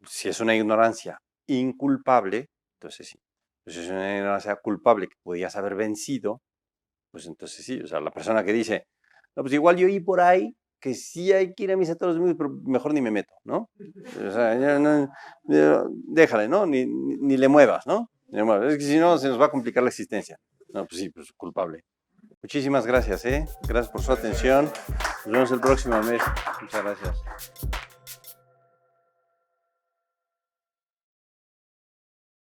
Si es una ignorancia inculpable, entonces sí. Pues si es una ignorancia culpable que podías haber vencido, pues entonces sí. O sea, la persona que dice, no, pues igual yo oí por ahí que sí hay que ir a misa todos los domingos, pero mejor ni me meto, ¿no? O sea, déjale, ¿no? Ni le muevas, ¿no? Es que si no, se nos va a complicar la existencia. No, pues sí, pues culpable. Muchísimas gracias, ¿eh? Gracias por su atención. Nos vemos el próximo mes. Muchas gracias.